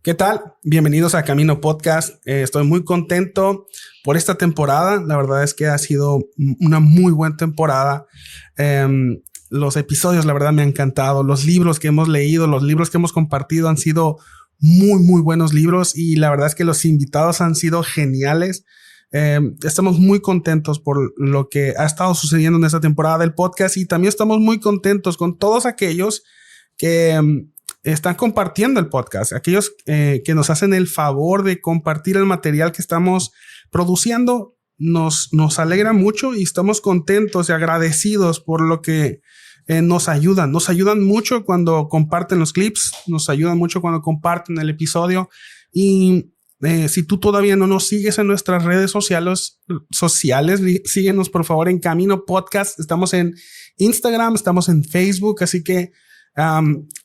¿Qué tal? Bienvenidos a Camino Podcast. Estoy muy contento por esta temporada. La verdad es que ha sido una muy buena temporada. Los episodios, la verdad, me han encantado. Los libros que hemos leído, los libros que hemos compartido han sido muy buenos libros y la verdad es que los invitados han sido geniales. Estamos muy contentos por lo que ha estado sucediendo en esta temporada del podcast y también estamos muy contentos con todos aquellos que están compartiendo el podcast, aquellos que nos hacen el favor de compartir el material que estamos produciendo. Nos alegra mucho y estamos contentos y agradecidos por lo que nos ayudan mucho cuando comparten los clips, nos ayudan mucho cuando comparten el episodio. Y si tú todavía no nos sigues en nuestras redes sociales, síguenos por favor en Camino Podcast. Estamos en Instagram, estamos en Facebook, así que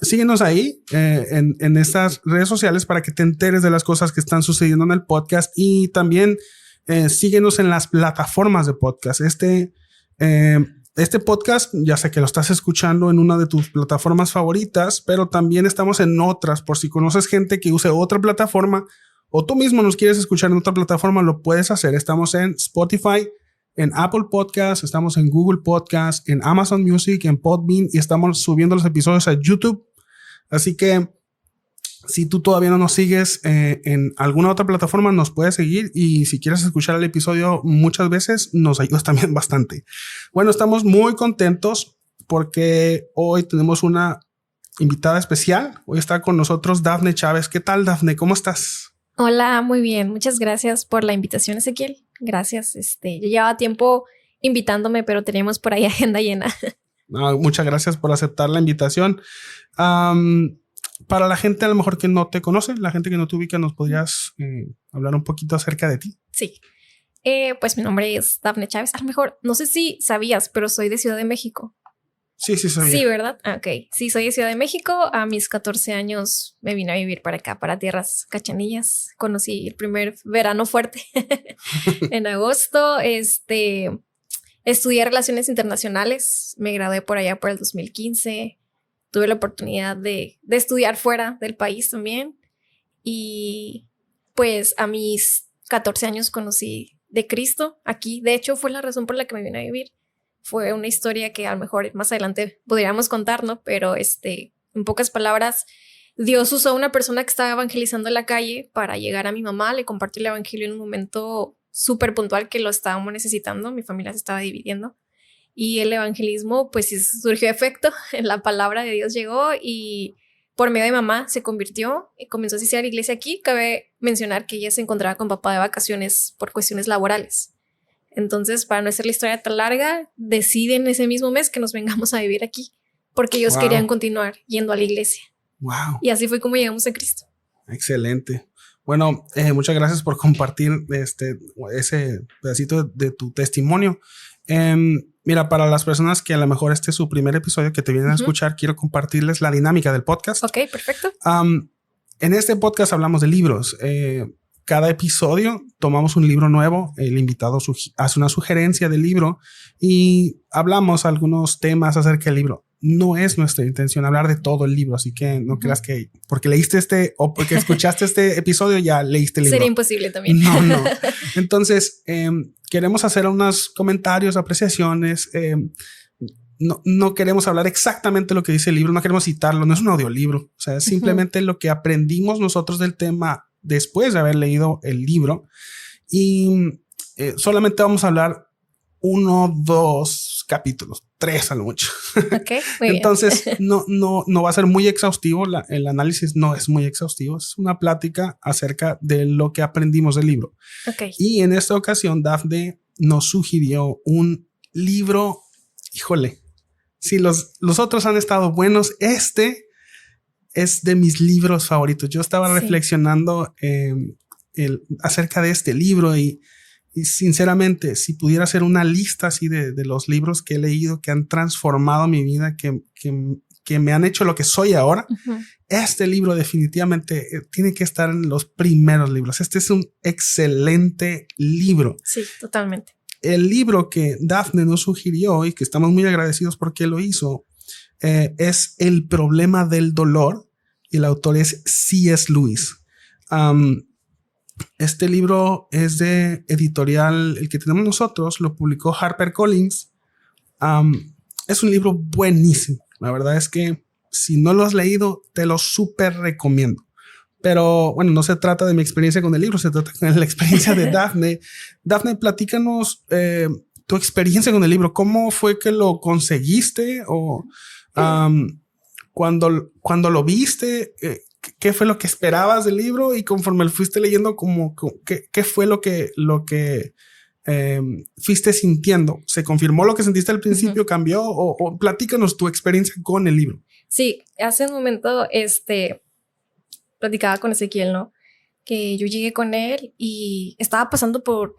síguenos ahí en estas redes sociales para que te enteres de las cosas que están sucediendo en el podcast y también síguenos en las plataformas de podcast. Este podcast, ya sé que lo estás escuchando en una de tus plataformas favoritas, pero también estamos en otras. Por si conoces gente que use otra plataforma o tú mismo nos quieres escuchar en otra plataforma, lo puedes hacer. Estamos en Spotify, en Apple Podcasts, estamos en Google Podcasts, en Amazon Music, en Podbean y estamos subiendo los episodios a YouTube. Así que si tú todavía no nos sigues en alguna otra plataforma, nos puedes seguir y si quieres escuchar el episodio muchas veces, nos ayudas también bastante. Bueno, estamos muy contentos porque hoy tenemos una invitada especial. Hoy está con nosotros Dafne Chávez. ¿Qué tal, Dafne? ¿Cómo estás? Hola, muy bien. Muchas gracias por la invitación, Ezequiel. Gracias. Yo llevaba tiempo invitándome, pero teníamos por ahí agenda llena. Muchas gracias por aceptar la invitación. Para la gente a lo mejor que no te conoce, la gente que no te ubica, ¿nos podrías hablar un poquito acerca de ti? Sí. Pues mi nombre es Dafne Chávez. A lo mejor, no sé si sabías, pero soy de Ciudad de México. Sí, sabía. Sí, ¿verdad? Ok. Sí, soy de Ciudad de México. A mis 14 años me vine a vivir para acá, para tierras cachanillas. Conocí el primer verano fuerte en agosto. Estudié Relaciones Internacionales. Me gradué por allá por el 2015. Tuve la oportunidad de estudiar fuera del país también. Y pues a mis 14 años conocí de Cristo aquí. De hecho, fue la razón por la que me vine a vivir. Fue una historia que a lo mejor más adelante podríamos contar, ¿no? Pero en pocas palabras, Dios usó a una persona que estaba evangelizando en la calle para llegar a mi mamá. Le compartió el evangelio en un momento súper puntual que lo estábamos necesitando. Mi familia se estaba dividiendo. Y el evangelismo, pues surgió efecto. La palabra de Dios llegó y por medio de mamá se convirtió y comenzó a asistir a la iglesia aquí. Cabe mencionar que ella se encontraba con papá de vacaciones por cuestiones laborales. Entonces, para no hacer la historia tan larga, deciden ese mismo mes que nos vengamos a vivir aquí porque ellos querían continuar yendo a la iglesia. Wow. Y así fue como llegamos a Cristo. Excelente. Bueno, muchas gracias por compartir ese pedacito de tu testimonio. Mira, para las personas que a lo mejor este es su primer episodio que te vienen a escuchar, quiero compartirles la dinámica del podcast. Ok, perfecto. En este podcast hablamos de libros. Cada episodio tomamos un libro nuevo, el invitado hace una sugerencia del libro y hablamos algunos temas acerca del libro. No es nuestra intención hablar de todo el libro, así que no creas que porque leíste o porque escuchaste este episodio ya leíste el libro. Sería imposible también. No. Entonces, queremos hacer unos comentarios, apreciaciones. No queremos hablar exactamente lo que dice el libro, no queremos citarlo, no es un audiolibro. O sea, es simplemente lo que aprendimos nosotros del tema después de haber leído el libro y solamente vamos a hablar 1, 2 capítulos, 3 a lo mucho. Okay, muy Entonces no va a ser muy exhaustivo, el análisis no es muy exhaustivo, es una plática acerca de lo que aprendimos del libro. Okay. Y en esta ocasión Dafne nos sugirió un libro, híjole, si los otros han estado buenos, este es de mis libros favoritos. Yo estaba reflexionando acerca de este libro y sinceramente, si pudiera hacer una lista así de los libros que he leído que han transformado mi vida, que me han hecho lo que soy ahora, este libro definitivamente tiene que estar en los primeros libros. Este es un excelente libro. Sí, totalmente. El libro que Dafne nos sugirió y que estamos muy agradecidos porque lo hizo es El problema del dolor y el autor es C.S. Lewis. Este libro es de editorial, el que tenemos nosotros, lo publicó HarperCollins. Es un libro buenísimo. La verdad es que si no lo has leído, te lo súper recomiendo. Pero bueno, no se trata de mi experiencia con el libro, se trata de la experiencia de Dafne. Dafne, platícanos tu experiencia con el libro. ¿Cómo fue que lo conseguiste? O cuando lo viste, ¿qué fue lo que esperabas del libro? Y conforme lo fuiste leyendo, ¿qué fue lo que fuiste sintiendo? ¿Se confirmó lo que sentiste al principio? ¿Cambió? O platícanos tu experiencia con el libro. Sí, hace un momento platicaba con Ezequiel, ¿no? Que yo llegué con él y estaba pasando por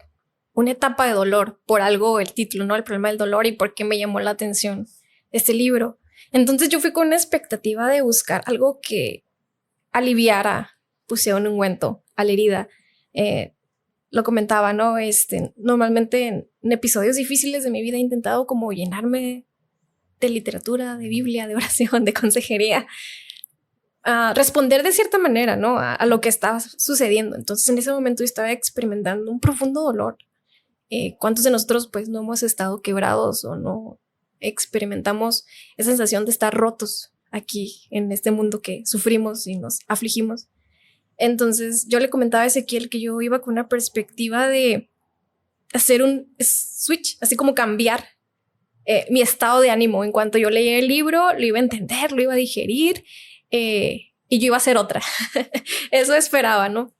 una etapa de dolor, por algo, el título, ¿no? El problema del dolor y por qué me llamó la atención este libro. Entonces yo fui con una expectativa de buscar algo que aliviara, puse un ungüento a la herida. Lo comentaba, ¿no? Normalmente en episodios difíciles de mi vida he intentado como llenarme de literatura, de Biblia, de oración, de consejería, responder de cierta manera, ¿no? A lo que estaba sucediendo. Entonces en ese momento estaba experimentando un profundo dolor. ¿Cuántos de nosotros pues no hemos estado quebrados o no experimentamos esa sensación de estar rotos aquí en este mundo que sufrimos y nos afligimos? Entonces yo le comentaba a Ezequiel que yo iba con una perspectiva de hacer un switch, así como cambiar mi estado de ánimo. En cuanto yo leía el libro, lo iba a entender, lo iba a digerir, y yo iba a hacer otra. Eso esperaba, ¿no?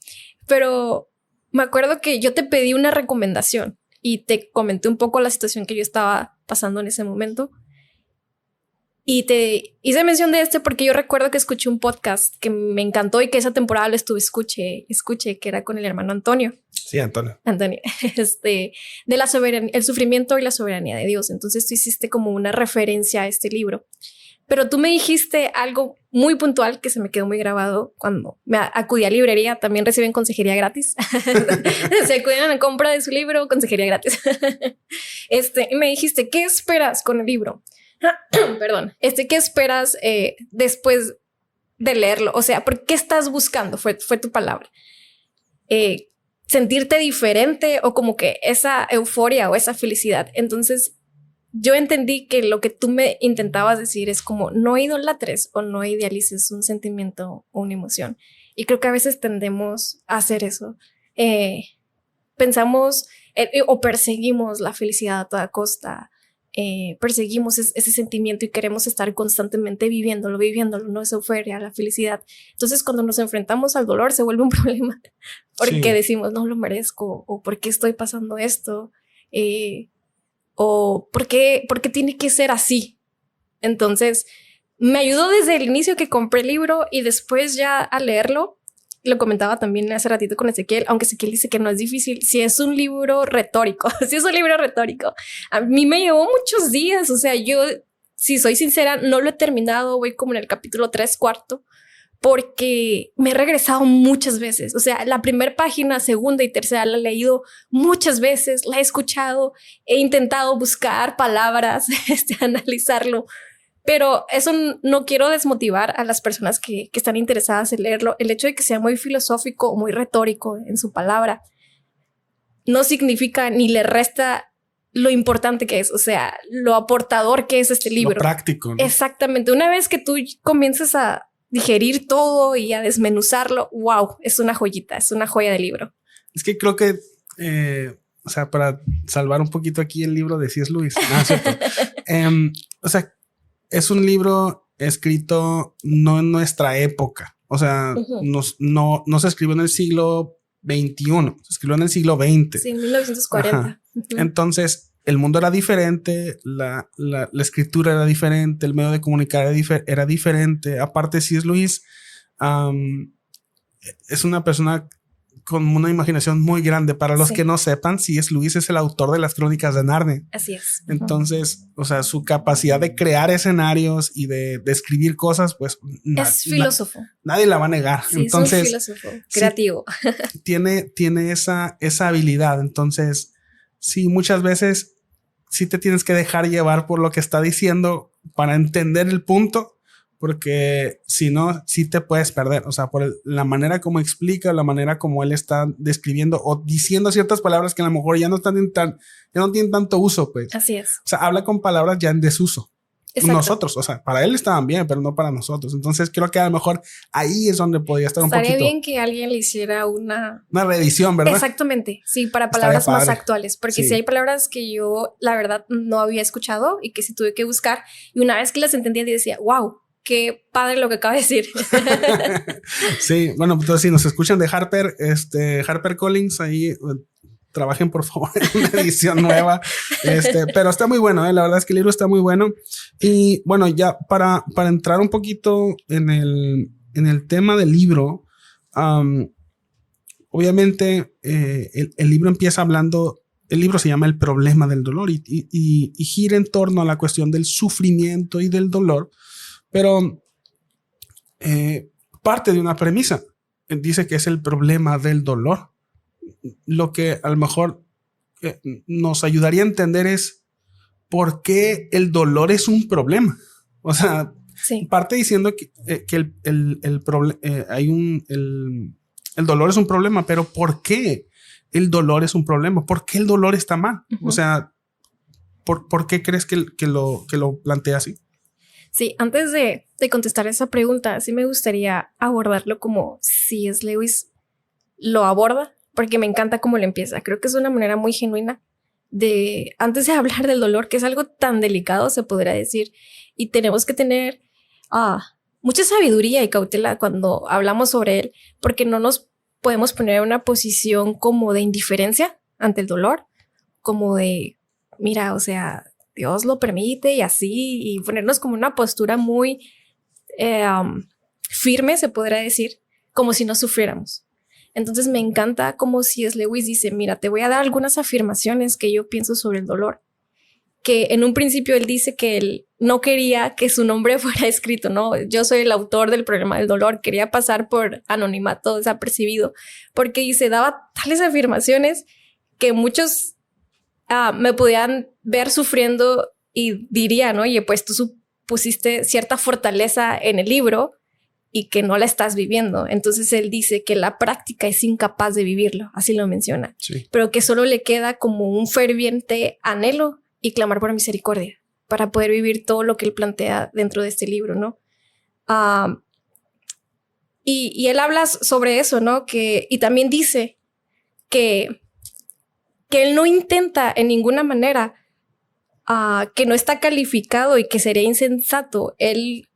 Pero me acuerdo que yo te pedí una recomendación y te comenté un poco la situación que yo estaba pasando en ese momento. Y te hice mención de porque yo recuerdo que escuché un podcast que me encantó y que esa temporada lo escuché, que era con el hermano Antonio. Sí, Antonio. De el sufrimiento y la soberanía de Dios. Entonces tú hiciste como una referencia a este libro. Pero tú me dijiste algo muy puntual que se me quedó muy grabado cuando me acudí a librería. También reciben consejería gratis. Se acudieron a la compra de su libro, consejería gratis. Y me dijiste, ¿qué esperas con el libro? Perdón. ¿Qué esperas después de leerlo? O sea, ¿por qué estás buscando? Fue tu palabra. Sentirte diferente o como que esa euforia o esa felicidad. Entonces yo entendí que lo que tú me intentabas decir es como no idolatres o no idealices un sentimiento o una emoción. Y creo que a veces tendemos a hacer eso. Pensamos o perseguimos la felicidad a toda costa. Perseguimos ese sentimiento y queremos estar constantemente viviéndolo, ¿no? Esa euforia, la felicidad. Entonces cuando nos enfrentamos al dolor se vuelve un problema porque decimos no lo merezco o por qué estoy pasando esto, o por qué tiene que ser así. Entonces me ayudó desde el inicio que compré el libro y después ya al leerlo. Lo comentaba también hace ratito con Ezequiel, aunque Ezequiel dice que no es difícil. Si es un libro retórico, a mí me llevó muchos días. O sea, yo, si soy sincera, no lo he terminado. Voy como en el capítulo 3/4 porque me he regresado muchas veces. O sea, la primera página, segunda y tercera la he leído muchas veces, la he escuchado, he intentado buscar palabras, analizarlo. Pero eso no quiero desmotivar a las personas que están interesadas en leerlo. El hecho de que sea muy filosófico o muy retórico en su palabra no significa ni le resta lo importante que es, o sea, lo aportador que es este libro. Lo práctico, ¿no? Exactamente. Una vez que tú comienzas a digerir todo y a desmenuzarlo, wow, es una joyita, es una joya de libro. Es que creo que, o sea, para salvar un poquito aquí el libro de C.S. Lewis, o sea, es un libro escrito no en nuestra época. O sea, no se escribió en el siglo XXI, se escribió en el siglo XX. Sí, 1940. Entonces, el mundo era diferente, la escritura era diferente, el medio de comunicar era diferente. Aparte, C.S. Lewis es una persona con una imaginación muy grande. Para los que no sepan, C.S. Lewis es el autor de las Crónicas de Narnia. Así es. Entonces, o sea, su capacidad de crear escenarios y de escribir cosas, pues es filósofo. Nadie la va a negar. Sí, entonces, es un filósofo creativo. Sí, tiene esa habilidad. Entonces, sí, muchas veces sí te tienes que dejar llevar por lo que está diciendo para entender el punto, porque si no, sí te puedes perder. O sea, por la manera como explica, la manera como él está describiendo o diciendo ciertas palabras que a lo mejor ya no tienen tanto uso, pues. Así es. O sea, habla con palabras ya en desuso. Exacto. Nosotros, o sea, para él estaban bien, pero no para nosotros. Entonces creo que a lo mejor ahí es donde podría estar Estaría un poquito. bien que alguien le hiciera una reedición, ¿verdad? Exactamente, sí, para palabras más actuales, porque Sí. sí hay palabras que yo la verdad no había escuchado y que sí tuve que buscar, y una vez que las entendía decía, wow, qué padre lo que acaba de decir. Sí, bueno, entonces si nos escuchan de Harper, Harper Collins, ahí trabajen por favor en una edición nueva. Pero está muy bueno, la verdad es que el libro está muy bueno. Y bueno, ya para entrar un poquito en el tema del libro, obviamente el libro empieza hablando, el libro se llama El problema del dolor y gira en torno a la cuestión del sufrimiento y del dolor, pero parte de una premisa. Dice que es el problema del dolor. Lo que a lo mejor nos ayudaría a entender es por qué el dolor es un problema. O sea, sí. Parte diciendo que el dolor es un problema, pero ¿por qué el dolor es un problema? ¿Por qué el dolor está mal? Uh-huh. O sea, ¿por qué crees que lo plantea así? Sí, antes de contestar esa pregunta, sí me gustaría abordarlo como C.S. Lewis lo aborda, porque me encanta cómo lo empieza. Creo que es una manera muy genuina de, antes de hablar del dolor, que es algo tan delicado, se podría decir, y tenemos que tener mucha sabiduría y cautela cuando hablamos sobre él, porque no nos podemos poner en una posición como de indiferencia ante el dolor, como de, mira, o sea, Dios lo permite y así, y ponernos como una postura muy firme, se podría decir, como si no sufriéramos. Entonces me encanta como C.S. Lewis dice, mira, te voy a dar algunas afirmaciones que yo pienso sobre el dolor, que en un principio él dice que él no quería que su nombre fuera escrito, ¿no? Yo soy el autor del problema del dolor, quería pasar por anonimato desapercibido, porque dice, daba tales afirmaciones que muchos me podían ver sufriendo y dirían, oye, pues tú pusiste cierta fortaleza en el libro y que no la estás viviendo. Entonces él dice que la práctica es incapaz de vivirlo, así lo menciona, sí. Pero que solo le queda como un ferviente anhelo y clamar por misericordia para poder vivir todo lo que él plantea dentro de este libro, ¿no? Y él habla sobre eso, ¿no? Y también dice que él no intenta en ninguna manera, que no está calificado y que sería insensato él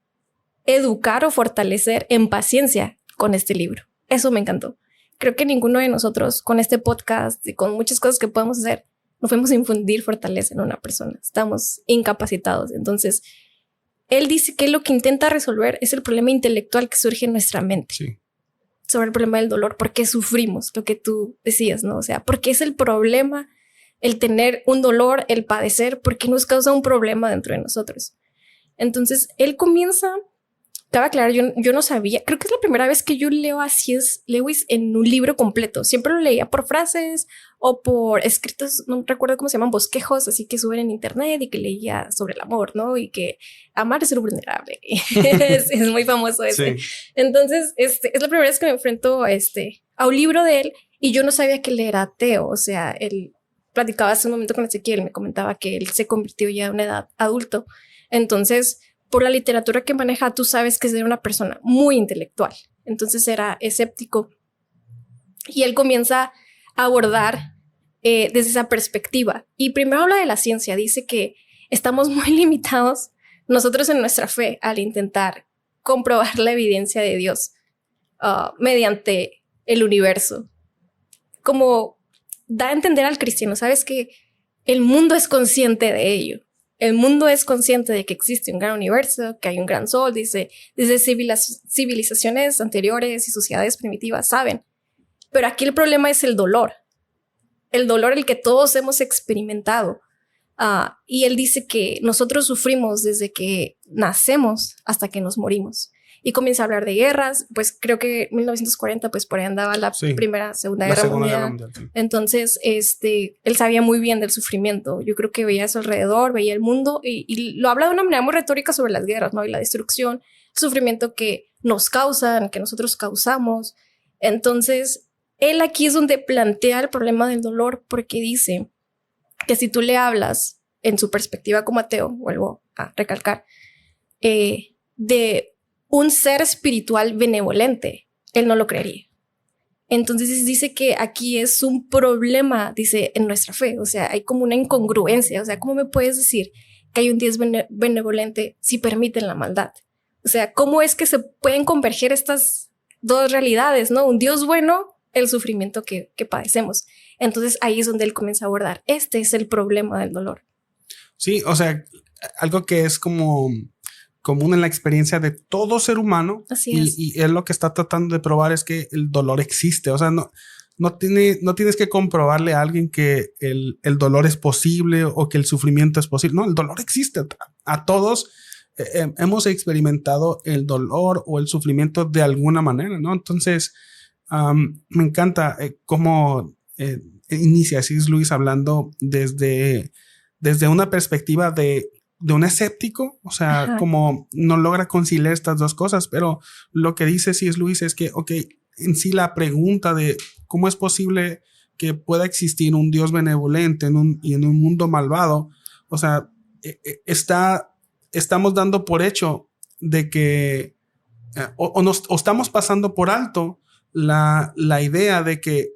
educar o fortalecer en paciencia con este libro. Eso me encantó. Creo que ninguno de nosotros con este podcast y con muchas cosas que podemos hacer no podemos infundir fortaleza en una persona. Estamos incapacitados. Entonces, él dice que lo que intenta resolver es el problema intelectual que surge en nuestra mente. Sí. Sobre el problema del dolor, por qué sufrimos, lo que tú decías, ¿no? O sea, ¿por qué es el problema el tener un dolor, el padecer? ¿Por qué nos causa un problema dentro de nosotros? Entonces, él comienza... Cabe aclarar, yo no sabía, creo que es la primera vez que yo leo a C.S. Lewis en un libro completo. Siempre lo leía por frases o por escritos, no recuerdo cómo se llaman, bosquejos, así que suben en internet y que leía sobre el amor, ¿no? Y que amar es ser vulnerable. es muy famoso ese. Sí. Entonces, es la primera vez que me enfrento a un libro de él y yo no sabía que él era ateo. O sea, él platicaba hace un momento con Ezequiel, me comentaba que él se convirtió ya a una edad adulto. Entonces, por la literatura que maneja, tú sabes que es de una persona muy intelectual. Entonces era escéptico. Y él comienza a abordar desde esa perspectiva. Y primero habla de la ciencia. Dice que estamos muy limitados nosotros en nuestra fe al intentar comprobar la evidencia de Dios mediante el universo. Como da a entender al cristiano, sabes que el mundo es consciente de ello. El mundo es consciente de que existe un gran universo, que hay un gran sol, dice, desde civilizaciones anteriores y sociedades primitivas saben. Pero aquí el problema es el dolor el que todos hemos experimentado. Y él dice que nosotros sufrimos desde que nacemos hasta que nos morimos. Y comienza a hablar de guerras, pues creo que 1940, pues por ahí andaba la Segunda Guerra Mundial. Sí. Entonces, él sabía muy bien del sufrimiento. Yo creo que veía a su alrededor, veía el mundo y lo habla de una manera muy retórica sobre las guerras, ¿no? Y la destrucción, sufrimiento que nos causan, que nosotros causamos. Entonces, él aquí es donde plantea el problema del dolor, porque dice que si tú le hablas en su perspectiva como ateo, vuelvo a recalcar, de un ser espiritual benevolente, él no lo creería. Entonces dice que aquí es un problema, dice, en nuestra fe. O sea, hay como una incongruencia. O sea, ¿cómo me puedes decir que hay un Dios benevolente si permiten la maldad? O sea, ¿cómo es que se pueden converger estas dos realidades, ¿no? Un Dios bueno, el sufrimiento que padecemos. Entonces ahí es donde él comienza a abordar. Este es el problema del dolor. Sí, o sea, algo que es como común en la experiencia de todo ser humano. Así es. Y él lo que está tratando de probar es que el dolor existe. O sea, no tienes que comprobarle a alguien que el dolor es posible o que el sufrimiento es posible. No, el dolor existe. A todos hemos experimentado el dolor o el sufrimiento de alguna manera, ¿no? Entonces, me encanta cómo inicia C.S. Lewis hablando desde una perspectiva de un escéptico, o sea, ajá, como no logra conciliar estas dos cosas, pero lo que dice C.S. Lewis es que, ok, en sí la pregunta de cómo es posible que pueda existir un Dios benevolente en un mundo malvado, o sea, estamos dando por hecho de que o estamos pasando por alto la idea de que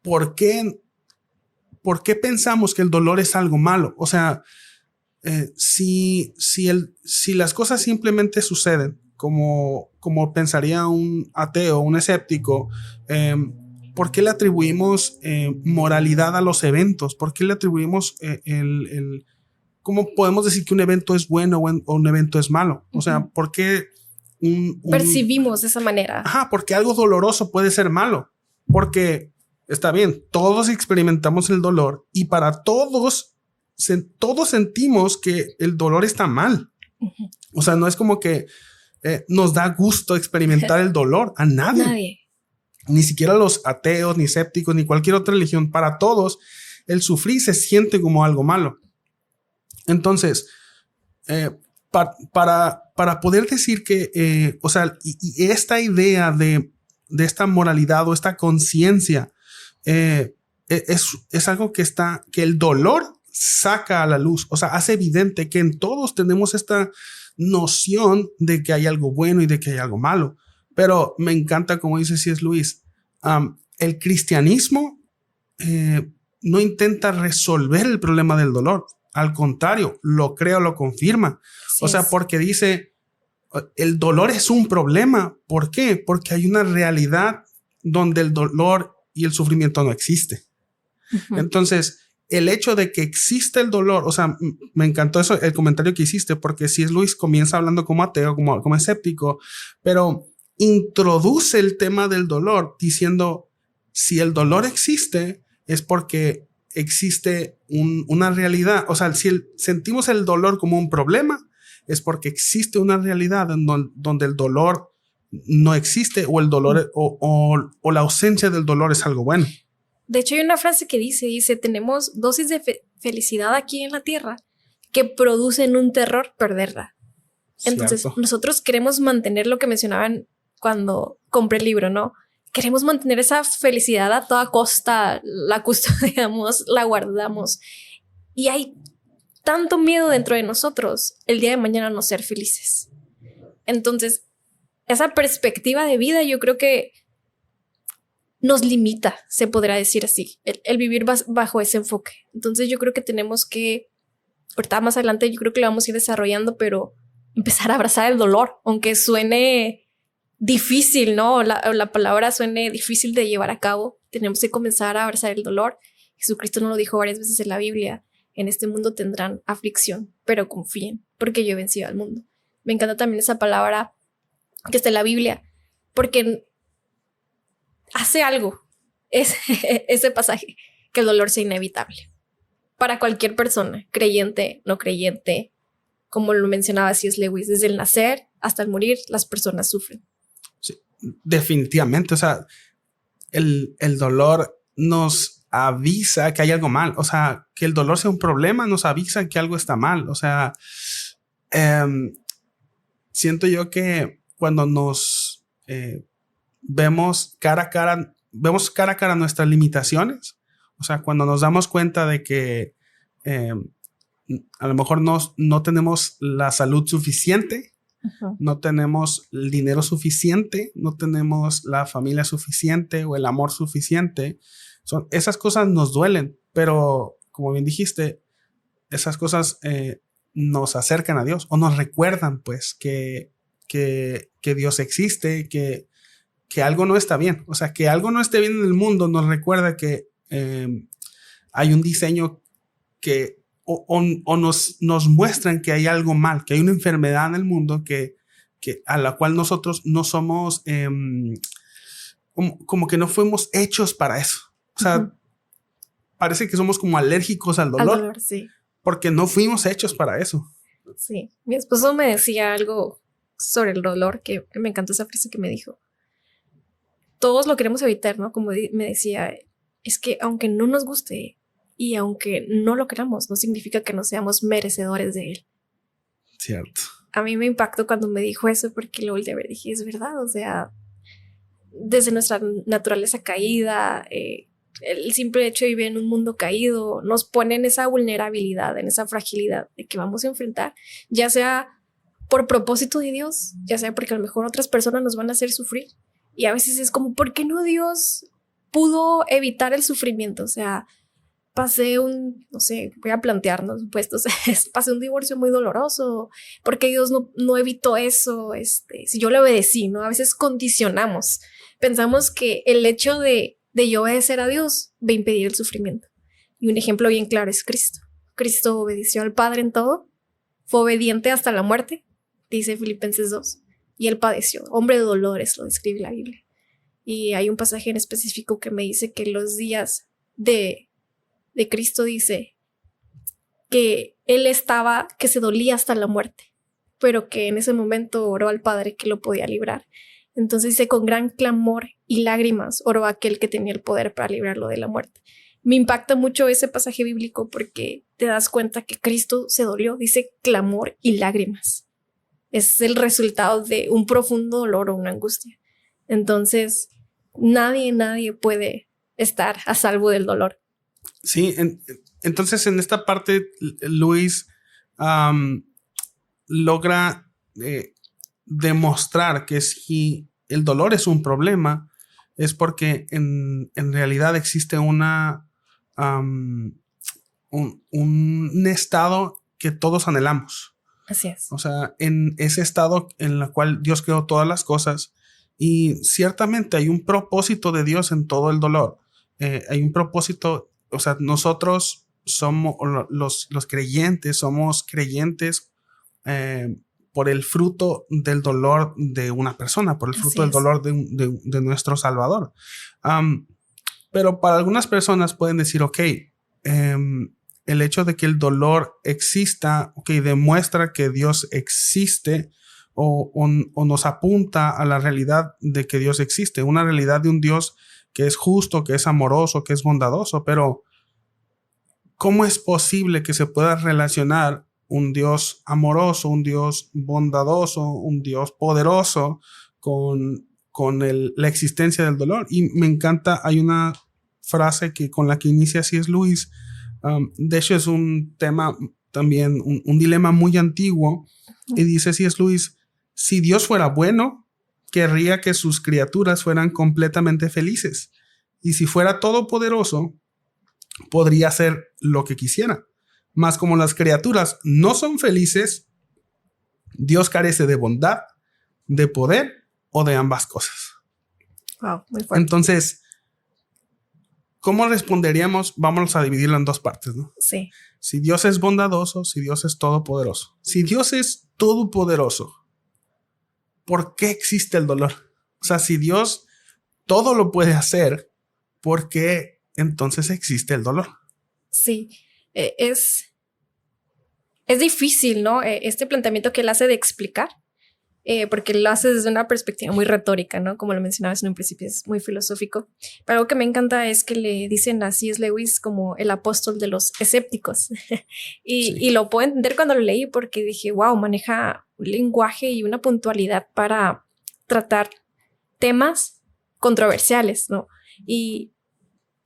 ¿por qué pensamos que el dolor es algo malo? O sea, si las cosas simplemente suceden como pensaría un ateo, un escéptico, ¿por qué le atribuimos moralidad a los eventos? ¿Por qué le atribuimos cómo podemos decir que un evento es bueno o un evento es malo? O sea, ¿por qué percibimos de esa manera? Ajá, porque algo doloroso puede ser malo. Porque está bien, todos experimentamos el dolor y para todos sentimos que el dolor está mal. Uh-huh. O sea, no es como que nos da gusto experimentar el dolor a nadie. Ni siquiera los ateos, ni escépticos, ni cualquier otra religión. Para todos, el sufrir se siente como algo malo. Entonces, para poder decir que, o sea, y esta idea de esta moralidad o esta conciencia es algo que el dolor saca a la luz, o sea, hace evidente que en todos tenemos esta noción de que hay algo bueno y de que hay algo malo. Pero me encanta, como dice C.S. Lewis, el cristianismo no intenta resolver el problema del dolor. Al contrario, lo crea o lo confirma. Sí, o sea, porque dice, el dolor es un problema. ¿Por qué? Porque hay una realidad donde el dolor y el sufrimiento no existe. Uh-huh. Entonces, el hecho de que existe el dolor, o sea, me encantó eso, el comentario que hiciste, porque C.S. Lewis comienza hablando como ateo, como escéptico, pero introduce el tema del dolor diciendo, si el dolor existe, es porque existe una realidad. O sea, si sentimos el dolor como un problema, es porque existe una realidad donde el dolor no existe o el dolor o la ausencia del dolor es algo bueno. De hecho, hay una frase que dice, tenemos dosis de felicidad aquí en la tierra que producen un terror perderla. Entonces, cierto, nosotros queremos mantener lo que mencionaban cuando compré el libro, ¿no? Queremos mantener esa felicidad a toda costa, la custodiamos, la guardamos. Y hay tanto miedo dentro de nosotros el día de mañana no ser felices. Entonces, esa perspectiva de vida yo creo que nos limita, se podrá decir así, el vivir bajo ese enfoque. Entonces yo creo que tenemos que, ahorita más adelante yo creo que lo vamos a ir desarrollando, pero empezar a abrazar el dolor, aunque suene difícil, ¿no? La palabra suene difícil de llevar a cabo. Tenemos que comenzar a abrazar el dolor. Jesucristo nos lo dijo varias veces en la Biblia. En este mundo tendrán aflicción, pero confíen, porque yo he vencido al mundo. Me encanta también esa palabra que está en la Biblia, porque hace algo ese pasaje, que el dolor sea inevitable para cualquier persona, creyente, no creyente. Como lo mencionaba C.S. Lewis, desde el nacer hasta el morir, las personas sufren. Sí, definitivamente. O sea, el dolor nos avisa que hay algo mal. O sea, que el dolor sea un problema nos avisa que algo está mal. O sea, siento yo que cuando nos vemos cara a cara nuestras limitaciones, o sea, cuando nos damos cuenta de que a lo mejor no tenemos la salud suficiente, no tenemos el dinero suficiente, no tenemos la familia suficiente o el amor suficiente. Esas cosas nos duelen, pero como bien dijiste, esas cosas nos acercan a Dios o nos recuerdan pues que Dios existe, que algo no está bien. O sea, que algo no esté bien en el mundo nos recuerda que hay un diseño que o nos muestran que hay algo mal, que hay una enfermedad en el mundo que a la cual nosotros no somos, como que no fuimos hechos para eso. O sea, parece que somos como alérgicos al dolor. Al dolor, sí. Porque no fuimos hechos para eso. Sí. Mi esposo me decía algo sobre el dolor que me encantó esa frase que me dijo. Todos lo queremos evitar, ¿no? Como me decía, es que aunque no nos guste y aunque no lo queramos, no significa que no seamos merecedores de él. Cierto. A mí me impactó cuando me dijo eso porque lo volteé a ver y dije, es verdad, o sea, desde nuestra naturaleza caída, el simple hecho de vivir en un mundo caído nos pone en esa vulnerabilidad, en esa fragilidad de que vamos a enfrentar, ya sea por propósito de Dios, ya sea porque a lo mejor otras personas nos van a hacer sufrir. Y a veces es como, ¿por qué no Dios pudo evitar el sufrimiento? O sea, pasé no sé, voy a plantearnos supuestos, pasé un divorcio muy doloroso, porque Dios no evitó eso, si yo le obedecí, ¿no? A veces condicionamos, pensamos que el hecho de yo obedecer a Dios va a impedir el sufrimiento. Y un ejemplo bien claro es Cristo. Cristo obedeció al Padre en todo, fue obediente hasta la muerte, dice Filipenses 2, y él padeció, hombre de dolores, lo describe la Biblia. Y hay un pasaje en específico que me dice que los días de Cristo dice que él que se dolía hasta la muerte, pero que en ese momento oró al Padre que lo podía librar. Entonces dice, con gran clamor y lágrimas oró a aquel que tenía el poder para librarlo de la muerte. Me impacta mucho ese pasaje bíblico porque te das cuenta que Cristo se dolió, dice clamor y lágrimas. Es el resultado de un profundo dolor o una angustia. Entonces, nadie puede estar a salvo del dolor. Sí, entonces en esta parte Luis logra demostrar que si el dolor es un problema, es porque en realidad existe un estado que todos anhelamos. Así es. O sea, en ese estado en el cual Dios creó todas las cosas y ciertamente hay un propósito de Dios en todo el dolor. Hay un propósito, o sea, nosotros somos los creyentes, somos creyentes por el fruto del dolor de una persona, por el fruto del dolor de nuestro Salvador. Pero para algunas personas pueden decir, ok, el hecho de que el dolor exista, que demuestra que Dios existe o nos apunta a la realidad de que Dios existe, una realidad de un Dios que es justo, que es amoroso, que es bondadoso, pero ¿cómo es posible que se pueda relacionar un Dios amoroso, un Dios bondadoso, un Dios poderoso con la existencia del dolor? Y me encanta, hay una frase con la que inicia C.S. Lewis. De hecho, es un tema también, un dilema muy antiguo. Y dice C.S. Lewis, si Dios fuera bueno, querría que sus criaturas fueran completamente felices. Y si fuera todopoderoso, podría hacer lo que quisiera. Mas como las criaturas no son felices, Dios carece de bondad, de poder o de ambas cosas. Wow, muy fuerte. Entonces, ¿cómo responderíamos? Vámonos a dividirlo en dos partes, ¿no? Sí. Si Dios es bondadoso, si Dios es todopoderoso. Si Dios es todopoderoso, ¿por qué existe el dolor? O sea, si Dios todo lo puede hacer, ¿por qué entonces existe el dolor? Sí, es difícil, ¿no? Este planteamiento que él hace de explicar, porque lo hace desde una perspectiva muy retórica, ¿no? Como lo mencionabas en un principio, es muy filosófico. Pero algo que me encanta es que le dicen a C.S. Lewis como el apóstol de los escépticos. Y lo puedo entender cuando lo leí porque dije, wow, maneja un lenguaje y una puntualidad para tratar temas controversiales, ¿no? Y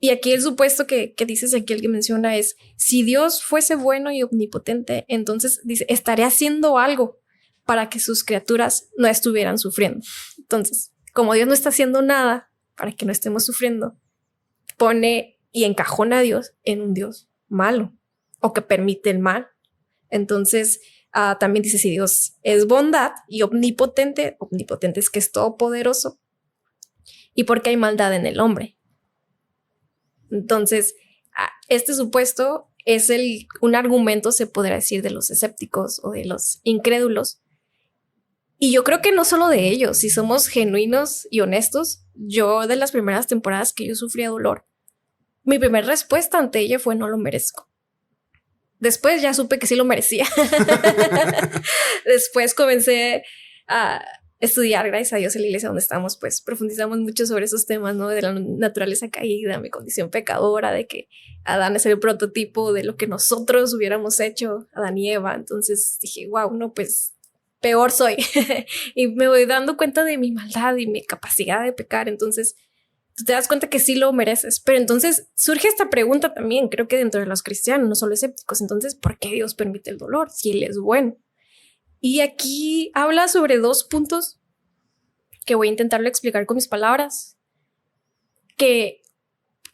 aquí el supuesto que dices aquí, el que menciona es, si Dios fuese bueno y omnipotente, entonces dice, estaría haciendo algo para que sus criaturas no estuvieran sufriendo. Entonces, como Dios no está haciendo nada para que no estemos sufriendo, pone y encajona a Dios en un Dios malo o que permite el mal. Entonces, también dice, si Dios es bondad y omnipotente es que es todopoderoso, ¿y por qué hay maldad en el hombre? Entonces, este supuesto es un argumento, se podría decir, de los escépticos o de los incrédulos. Y yo creo que no solo de ellos, si somos genuinos y honestos, yo de las primeras temporadas que yo sufría dolor, mi primera respuesta ante ella fue no lo merezco. Después ya supe que sí lo merecía. Después comencé a estudiar, gracias a Dios, en la iglesia donde estamos, pues profundizamos mucho sobre esos temas, ¿no? De la naturaleza caída, mi condición pecadora, de que Adán es el prototipo de lo que nosotros hubiéramos hecho, Adán y Eva. Entonces dije, wow, no, pues peor soy. Y me voy dando cuenta de mi maldad y mi capacidad de pecar. Entonces tú te das cuenta que sí lo mereces. Pero entonces surge esta pregunta también, creo que dentro de los cristianos, no solo escépticos. Entonces, ¿por qué Dios permite el dolor si Él es bueno? Y aquí habla sobre 2 puntos que voy a intentarlo explicar con mis palabras, que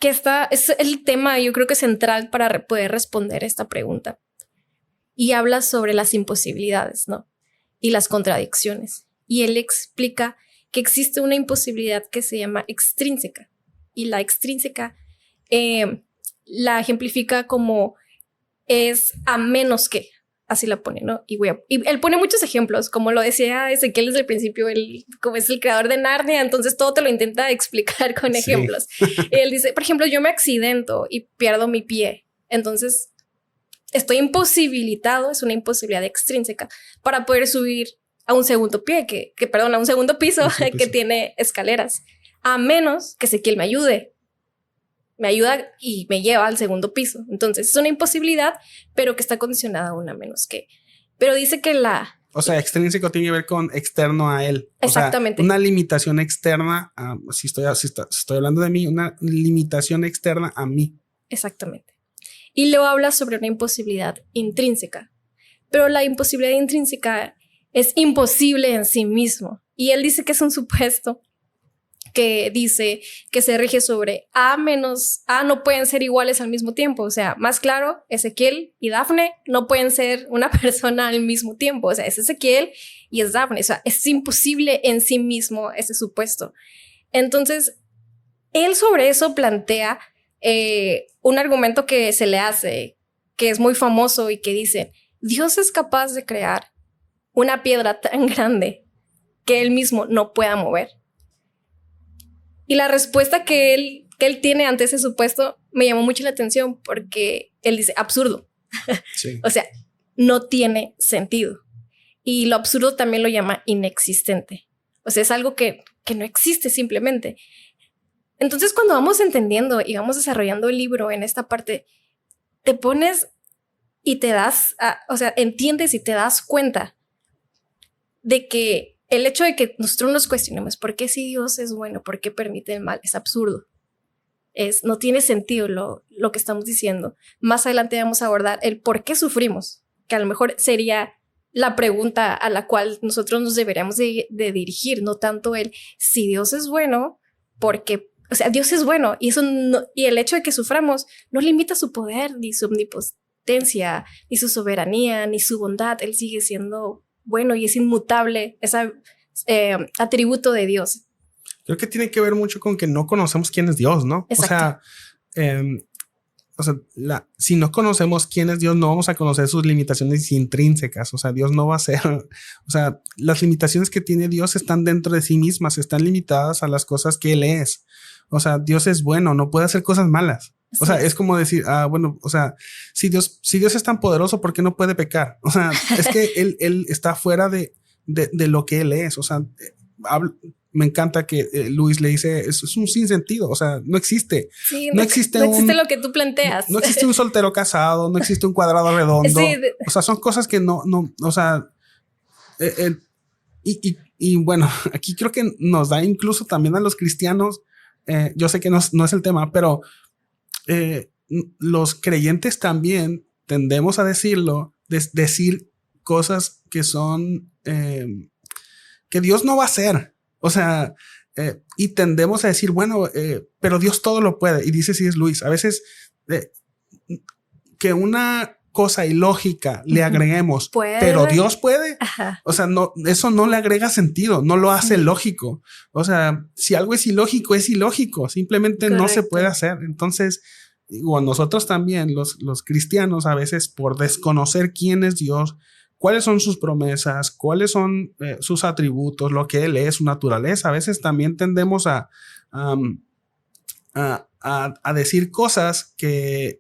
es el tema, yo creo que central para poder responder esta pregunta. Y habla sobre las imposibilidades, ¿no? Y las contradicciones. Y él explica que existe una imposibilidad que se llama extrínseca. Y la extrínseca la ejemplifica como es a menos que. Así la pone, ¿no? Y él pone muchos ejemplos, como lo decía Ezequiel desde el principio, él como es el creador de Narnia, entonces todo te lo intenta explicar con ejemplos. Él dice, por ejemplo, yo me accidento y pierdo mi pie, entonces estoy imposibilitado, es una imposibilidad extrínseca, para poder subir a un segundo pie, a un segundo piso que tiene escaleras, a menos que Ezequiel me ayuda y me lleva al segundo piso. Entonces es una imposibilidad, pero que está condicionada a una menos que. Pero dice que O sea, extrínseco tiene que ver con externo a él. Exactamente. O sea, una limitación externa, si estoy hablando de mí, una limitación externa a mí. Exactamente. Y luego habla sobre una imposibilidad intrínseca. Pero la imposibilidad intrínseca es imposible en sí mismo. Y él dice que es un supuesto que dice que se rige sobre A menos A no pueden ser iguales al mismo tiempo. O sea, más claro, Ezequiel y Dafne no pueden ser una persona al mismo tiempo. O sea, es Ezequiel y es Dafne. O sea, es imposible en sí mismo ese supuesto. Entonces, él sobre eso plantea un argumento que se le hace, que es muy famoso y que dice, Dios es capaz de crear una piedra tan grande que él mismo no pueda mover. Y la respuesta que él tiene ante ese supuesto me llamó mucho la atención porque él dice absurdo. Sí. O sea, no tiene sentido. Y lo absurdo también lo llama inexistente. O sea, es algo que no existe simplemente. Entonces, cuando vamos entendiendo y vamos desarrollando el libro en esta parte, te pones y te das, o sea, entiendes y te das cuenta de que el hecho de que nosotros nos cuestionemos por qué si Dios es bueno, por qué permite el mal, es absurdo. No tiene sentido lo que estamos diciendo. Más adelante vamos a abordar el por qué sufrimos, que a lo mejor sería la pregunta a la cual nosotros nos deberíamos de dirigir, no tanto el si Dios es bueno, porque, o sea, Dios es bueno y, y el hecho de que suframos no limita su poder, ni su omnipotencia, ni su soberanía, ni su bondad. Él sigue siendo bueno y es inmutable, ese atributo de Dios. Creo que tiene que ver mucho con que no conocemos quién es Dios, ¿no? Exacto. Si no conocemos quién es Dios, no vamos a conocer sus limitaciones intrínsecas. O sea, Dios no va a ser, o sea, las limitaciones que tiene Dios están dentro de sí mismas, están limitadas a las cosas que Él es. O sea, Dios es bueno, no puede hacer cosas malas. Sí. O sea, es como decir, bueno, o sea, si Dios es tan poderoso, ¿por qué no puede pecar? O sea, es que él está fuera de de lo que Él es. O sea, me encanta que Luis le dice, eso es un sinsentido, o sea, no existe. Sí, no existe lo que tú planteas. No existe un soltero casado, no existe un cuadrado redondo. Sí, o sea, son cosas que no, o sea, y bueno, aquí creo que nos da incluso también a los cristianos, yo sé que no es el tema, pero los creyentes también tendemos a decirlo, decir cosas que son, que Dios no va a hacer. O sea, y tendemos a decir, bueno, pero Dios todo lo puede. Y dice si es Luis, a veces que una cosa ilógica le agreguemos, pero Dios puede. Ajá. O sea, no, eso no le agrega sentido, no lo hace lógico. O sea, si algo es ilógico, simplemente Correcto. No se puede hacer. Entonces, digo, nosotros también, los cristianos, a veces por desconocer quién es Dios, cuáles son sus promesas, cuáles son sus atributos, lo que Él es, su naturaleza, a veces también tendemos a decir cosas que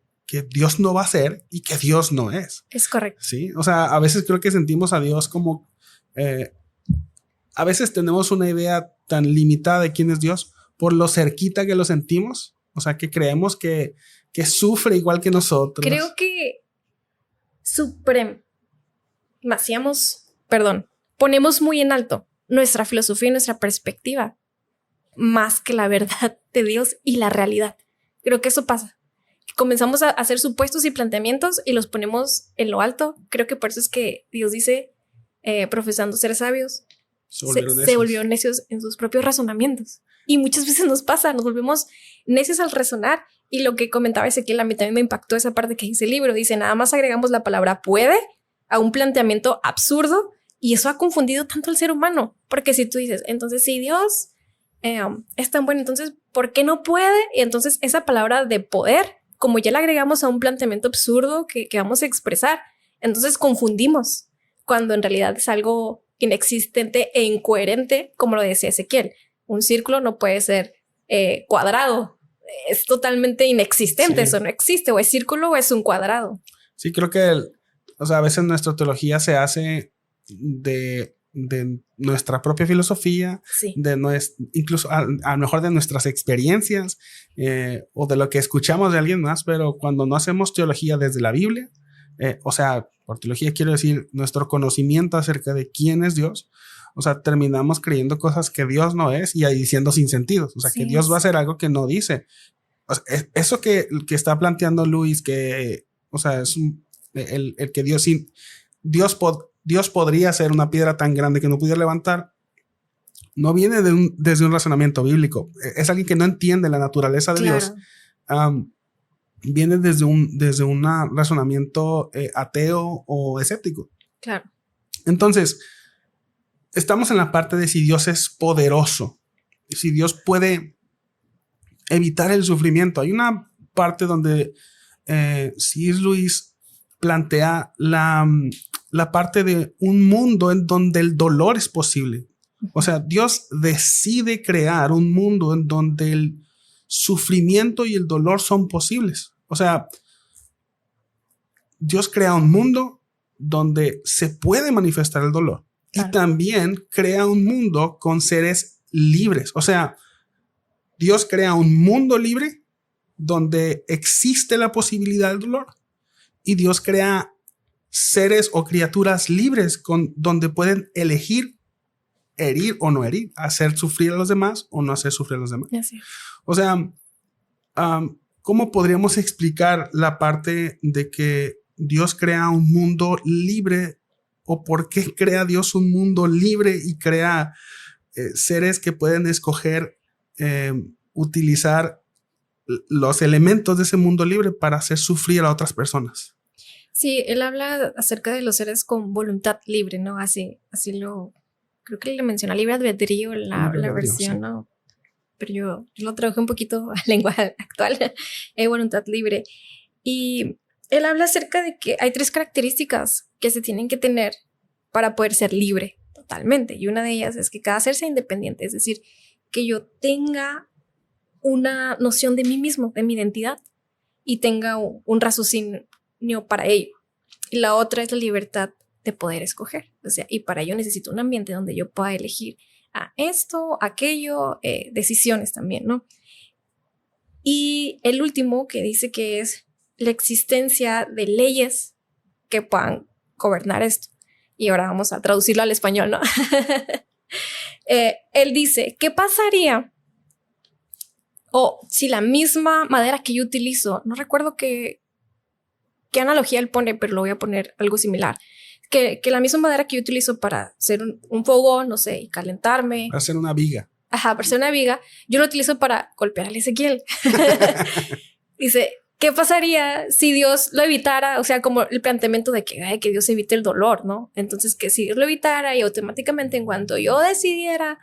Dios no va a hacer y que Dios no es. Es correcto. Sí, o sea, a veces creo que sentimos a Dios como, a veces tenemos una idea tan limitada de quién es Dios por lo cerquita que lo sentimos, o sea, que creemos que sufre igual que nosotros. Creo que ponemos muy en alto nuestra filosofía y nuestra perspectiva más que la verdad de Dios y la realidad. Creo que eso pasa. Comenzamos a hacer supuestos y planteamientos y los ponemos en lo alto. Creo que por eso es que Dios dice, profesando ser sabios, se volvieron necios en sus propios razonamientos. Y muchas veces nos pasa, nos volvemos necios al razonar. Y lo que comentaba Ezequiel, a mí también me impactó esa parte que dice el libro. Dice, nada más agregamos la palabra puede a un planteamiento absurdo y eso ha confundido tanto al ser humano. Porque si tú dices, entonces si Dios es tan bueno, entonces ¿por qué no puede? Y entonces esa palabra de poder, como ya la agregamos a un planteamiento absurdo que vamos a expresar, entonces confundimos cuando en realidad es algo inexistente e incoherente, como lo decía Ezequiel. Un círculo no puede ser cuadrado, es totalmente inexistente, sí. Eso no existe, o es círculo o es un cuadrado. Sí, creo que o sea, a veces nuestra teología se hace de nuestra propia filosofía, sí. Incluso a lo mejor de nuestras experiencias o de lo que escuchamos de alguien más, pero cuando no hacemos teología desde la Biblia, o sea, por teología quiero decir nuestro conocimiento acerca de quién es Dios, o sea, terminamos creyendo cosas que Dios no es y diciendo sin sentido, o sea, sí, que Dios va a hacer algo que no dice. O sea, eso que está planteando Luis, que, o sea, es el que Dios podría ser una piedra tan grande que no pudiera levantar, no viene desde un razonamiento bíblico. Es alguien que no entiende la naturaleza de Dios. Viene desde un razonamiento ateo o escéptico. Claro. Entonces, estamos en la parte de si Dios es poderoso, si Dios puede evitar el sufrimiento. Hay una parte donde C.S. Lewis plantea la parte de un mundo en donde el dolor es posible. O sea, Dios decide crear un mundo en donde el sufrimiento y el dolor son posibles. O sea, Dios crea un mundo donde se puede manifestar el dolor. Claro. Y también crea un mundo con seres libres. O sea, Dios crea un mundo libre donde existe la posibilidad del dolor. Y Dios crea seres o criaturas libres donde pueden elegir herir o no herir, hacer sufrir a los demás o no hacer sufrir a los demás. Yes. O sea, ¿cómo podríamos explicar la parte de que Dios crea un mundo libre o por qué crea Dios un mundo libre y crea seres que pueden escoger utilizar los elementos de ese mundo libre para hacer sufrir a otras personas? Sí, él habla acerca de los seres con voluntad libre, ¿no? Así lo, creo que le menciona libre albedrío la versión, sí. ¿No? Pero yo lo traduje un poquito a lenguaje actual, voluntad libre. Y él habla acerca de que hay 3 características que se tienen que tener para poder ser libre totalmente. Y una de ellas es que cada ser sea independiente, es decir, que yo tenga una noción de mí mismo, de mi identidad, y tenga un raciocinio para ello. Y la otra es la libertad de poder escoger. O sea, y para ello necesito un ambiente donde yo pueda elegir a esto, aquello, decisiones también, ¿no? Y el último que dice que es la existencia de leyes que puedan gobernar esto. Y ahora vamos a traducirlo al español, ¿no? Él dice, ¿qué pasaría? O si la misma madera que yo utilizo, no recuerdo qué analogía él pone, pero lo voy a poner algo similar. Que la misma madera que yo utilizo para hacer un fogón, no sé, y calentarme. Para hacer una viga. Ajá, para hacer una viga, yo lo utilizo para golpear al Ezequiel. Dice, ¿qué pasaría si Dios lo evitara? O sea, como el planteamiento de que Dios evite el dolor, ¿no? Entonces, que si Dios lo evitara y automáticamente en cuanto yo decidiera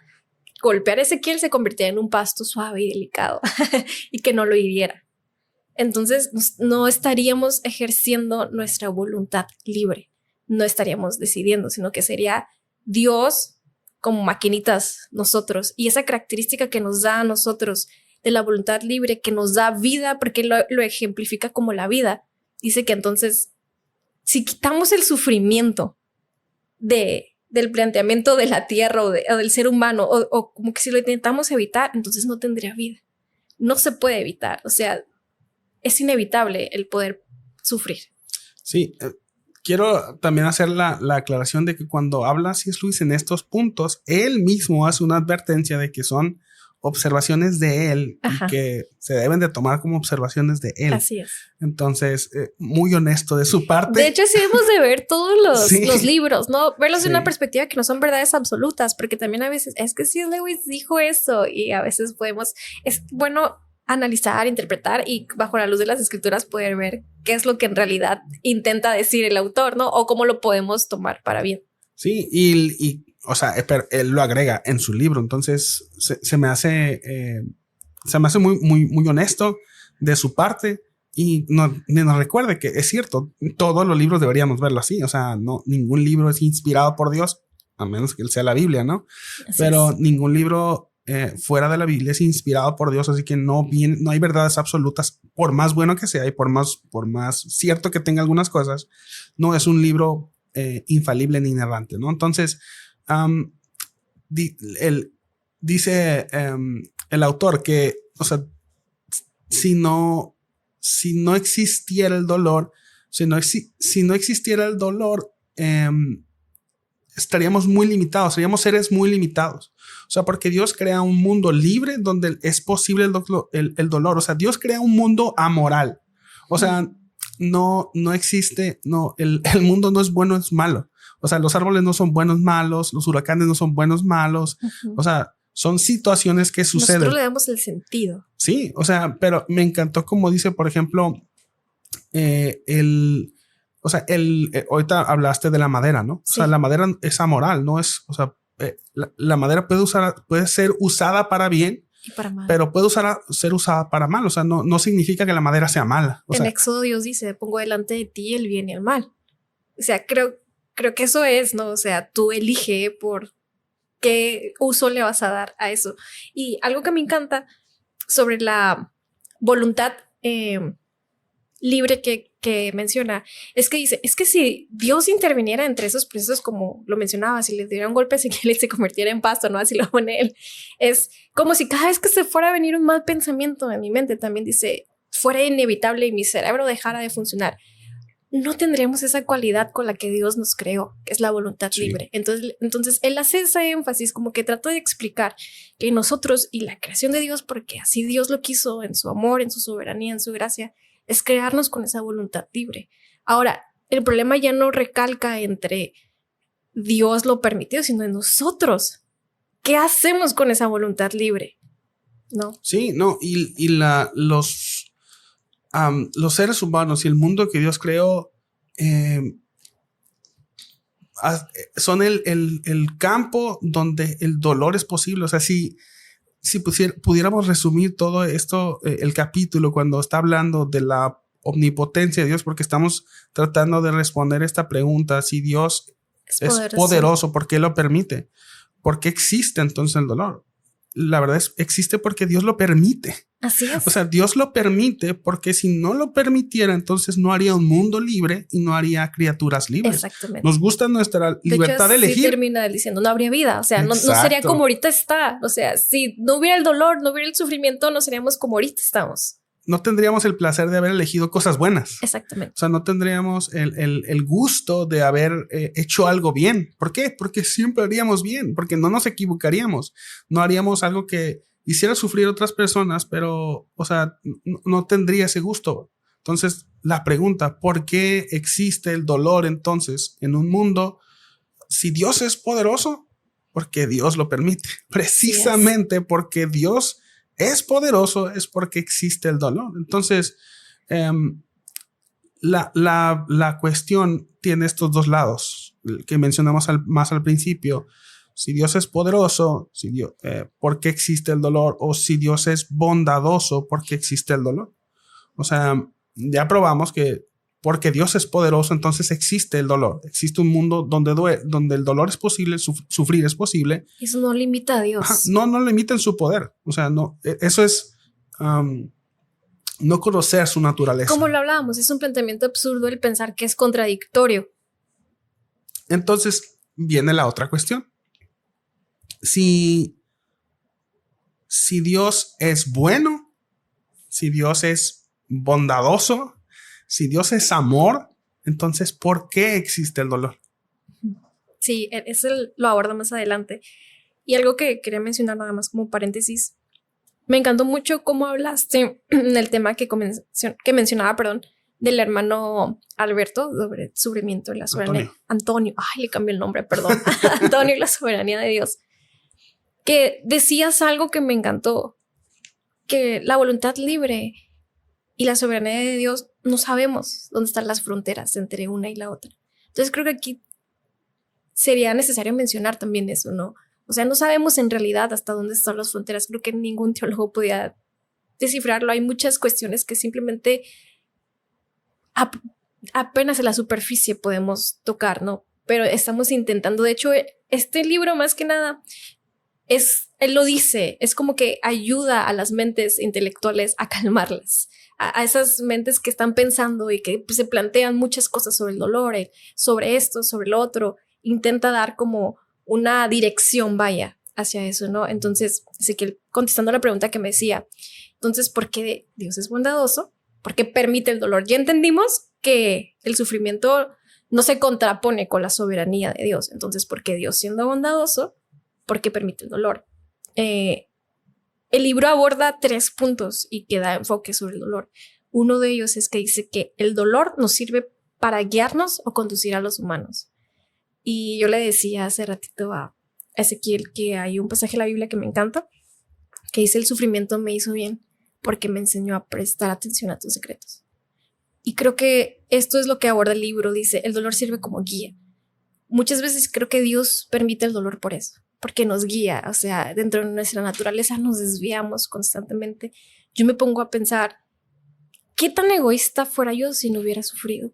golpear a Ezequiel, se convertiría en un pasto suave y delicado y que no lo hiriera. Entonces, no estaríamos ejerciendo nuestra voluntad libre. No estaríamos decidiendo, sino que sería Dios como maquinitas nosotros. Y esa característica que nos da a nosotros de la voluntad libre, que nos da vida, porque lo ejemplifica como la vida. Dice que entonces, si quitamos el sufrimiento del planteamiento de la tierra o del ser humano, o como que si lo intentamos evitar, entonces no tendría vida. No se puede evitar. O sea, es inevitable el poder sufrir. Sí, quiero también hacer la aclaración de que cuando habla C.S. Lewis en estos puntos, él mismo hace una advertencia de que son observaciones de él. Ajá. Y que se deben de tomar como observaciones de él. Así es. Entonces, muy honesto de su parte. De hecho, sí debemos de ver todos los libros, ¿no? Verlos de una perspectiva que no son verdades absolutas, porque también a veces es que C.S. Lewis dijo eso y a veces es bueno analizar, interpretar y bajo la luz de las escrituras poder ver qué es lo que en realidad intenta decir el autor, ¿no? O cómo lo podemos tomar para bien. Sí, y o sea, él lo agrega en su libro, entonces se me hace muy, muy, muy honesto de su parte y nos recuerde que es cierto, todos los libros deberíamos verlo así, o sea, no, ningún libro es inspirado por Dios, a menos que él sea la Biblia, ¿no? Pero ningún libro fuera de la Biblia es inspirado por Dios, así que no hay verdades absolutas, por más bueno que sea y por más cierto que tenga algunas cosas, no es un libro infalible ni inerrante, ¿no? Entonces, dice el autor que, o sea, si no existiera el dolor, si no existiera el dolor, estaríamos muy limitados, seríamos seres muy limitados. O sea, porque Dios crea un mundo libre donde es posible el dolor. O sea, Dios crea un mundo amoral. O sea, no existe, el mundo no es bueno, es malo. O sea, los árboles no son buenos, malos, los huracanes no son buenos, malos. Uh-huh. O sea, son situaciones que suceden. Nosotros le damos el sentido. Sí, o sea, pero me encantó como dice, por ejemplo, ahorita hablaste de la madera, ¿no? Sí. O sea, la madera es amoral, no es, o sea, la madera puede ser usada para bien, y para mal. Pero puede ser usada para mal. O sea, no significa que la madera sea mala. En Éxodo Dios dice, pongo delante de ti el bien y el mal. O sea, creo que eso es, ¿no? O sea, tú elige por qué uso le vas a dar a eso. Y algo que me encanta sobre la voluntad libre que menciona, es que dice, es que si Dios interviniera entre esos procesos, como lo mencionaba, si le diera un golpe así que se convirtiera en pasto, ¿no? Así lo pone él, es como si cada vez que se fuera a venir un mal pensamiento en mi mente, también dice, fuera inevitable y mi cerebro dejara de funcionar, no tendríamos esa cualidad con la que Dios nos creó, que es la voluntad libre. Entonces él hace ese énfasis, como que trata de explicar que nosotros y la creación de Dios, porque así Dios lo quiso en su amor, en su soberanía, en su gracia, es crearnos con esa voluntad libre. Ahora, el problema ya no recalca entre Dios lo permitió, sino en nosotros. ¿Qué hacemos con esa voluntad libre? ¿No? Sí, no, y los seres humanos y el mundo que Dios creó son el campo donde el dolor es posible. O sea, si pudiéramos resumir todo esto, el capítulo, cuando está hablando de la omnipotencia de Dios, porque estamos tratando de responder esta pregunta, si Dios es poderoso, ¿por qué lo permite? ¿Por qué existe entonces el dolor? La verdad es existe porque Dios lo permite. Así es. O sea, Dios lo permite porque si no lo permitiera, entonces no haría un mundo libre y no haría criaturas libres. Exactamente. Nos gusta nuestra libertad de elegir. Sí termina diciendo, no habría vida. O sea, no sería como ahorita está. O sea, si no hubiera el dolor, no hubiera el sufrimiento, no seríamos como ahorita estamos. No tendríamos el placer de haber elegido cosas buenas. Exactamente. O sea, no tendríamos el gusto de haber hecho algo bien. ¿Por qué? Porque siempre haríamos bien, porque no nos equivocaríamos. No haríamos algo que hiciera sufrir a otras personas, pero, o sea, no tendría ese gusto. Entonces, la pregunta, ¿por qué existe el dolor entonces en un mundo? Si Dios es poderoso, porque Dios lo permite. Precisamente porque Dios es poderoso, es porque existe el dolor. Entonces, la cuestión tiene estos dos lados que mencionamos más al principio. Si Dios es poderoso, ¿por qué existe el dolor? O si Dios es bondadoso, ¿por qué existe el dolor? O sea, ya probamos que porque Dios es poderoso, entonces existe el dolor. Existe un mundo donde el dolor es posible, sufrir es posible. Eso no limita a Dios. Ajá, no limita en su poder. O sea, no, eso es no conocer su naturaleza. Como lo hablábamos, es un planteamiento absurdo el pensar que es contradictorio. Entonces viene la otra cuestión. Si Dios es bueno, si Dios es bondadoso, si Dios es amor, entonces ¿por qué existe el dolor? Sí, eso lo aborda más adelante. Y algo que quería mencionar nada más como paréntesis, me encantó mucho cómo hablaste en el tema que mencionaba, del hermano Alberto sobre el sufrimiento y la soberanía. Antonio, le cambié el nombre, perdón. Antonio y la soberanía de Dios. Que decías algo que me encantó, que la voluntad libre y la soberanía de Dios no sabemos dónde están las fronteras entre una y la otra. Entonces creo que aquí sería necesario mencionar también eso, ¿no? O sea, no sabemos en realidad hasta dónde están las fronteras. Creo que ningún teólogo podía descifrarlo. Hay muchas cuestiones que simplemente apenas en la superficie podemos tocar, ¿no? Pero estamos intentando. De hecho, este libro más que nada él lo dice, es como que ayuda a las mentes intelectuales a calmarlas, a esas mentes que están pensando y que pues, se plantean muchas cosas sobre el dolor, sobre esto, sobre lo otro. Intenta dar como una dirección, vaya, hacia eso, ¿no? Entonces, Ezequiel, contestando la pregunta que me decía, entonces, ¿por qué Dios es bondadoso? ¿Por qué permite el dolor? Ya entendimos que el sufrimiento no se contrapone con la soberanía de Dios. Entonces, ¿por qué Dios, siendo bondadoso, por qué permite el dolor? El libro aborda 3 puntos y que da enfoque sobre el dolor. Uno de ellos es que dice que el dolor nos sirve para guiarnos o conducir a los humanos. Y yo le decía hace ratito a Ezequiel que hay un pasaje de la Biblia que me encanta, que dice: el sufrimiento me hizo bien porque me enseñó a prestar atención a tus secretos. Y creo que esto es lo que aborda el libro. Dice, el dolor sirve como guía. Muchas veces creo que Dios permite el dolor por eso, porque nos guía. O sea, dentro de nuestra naturaleza nos desviamos constantemente. Yo me pongo a pensar, ¿qué tan egoísta fuera yo si no hubiera sufrido?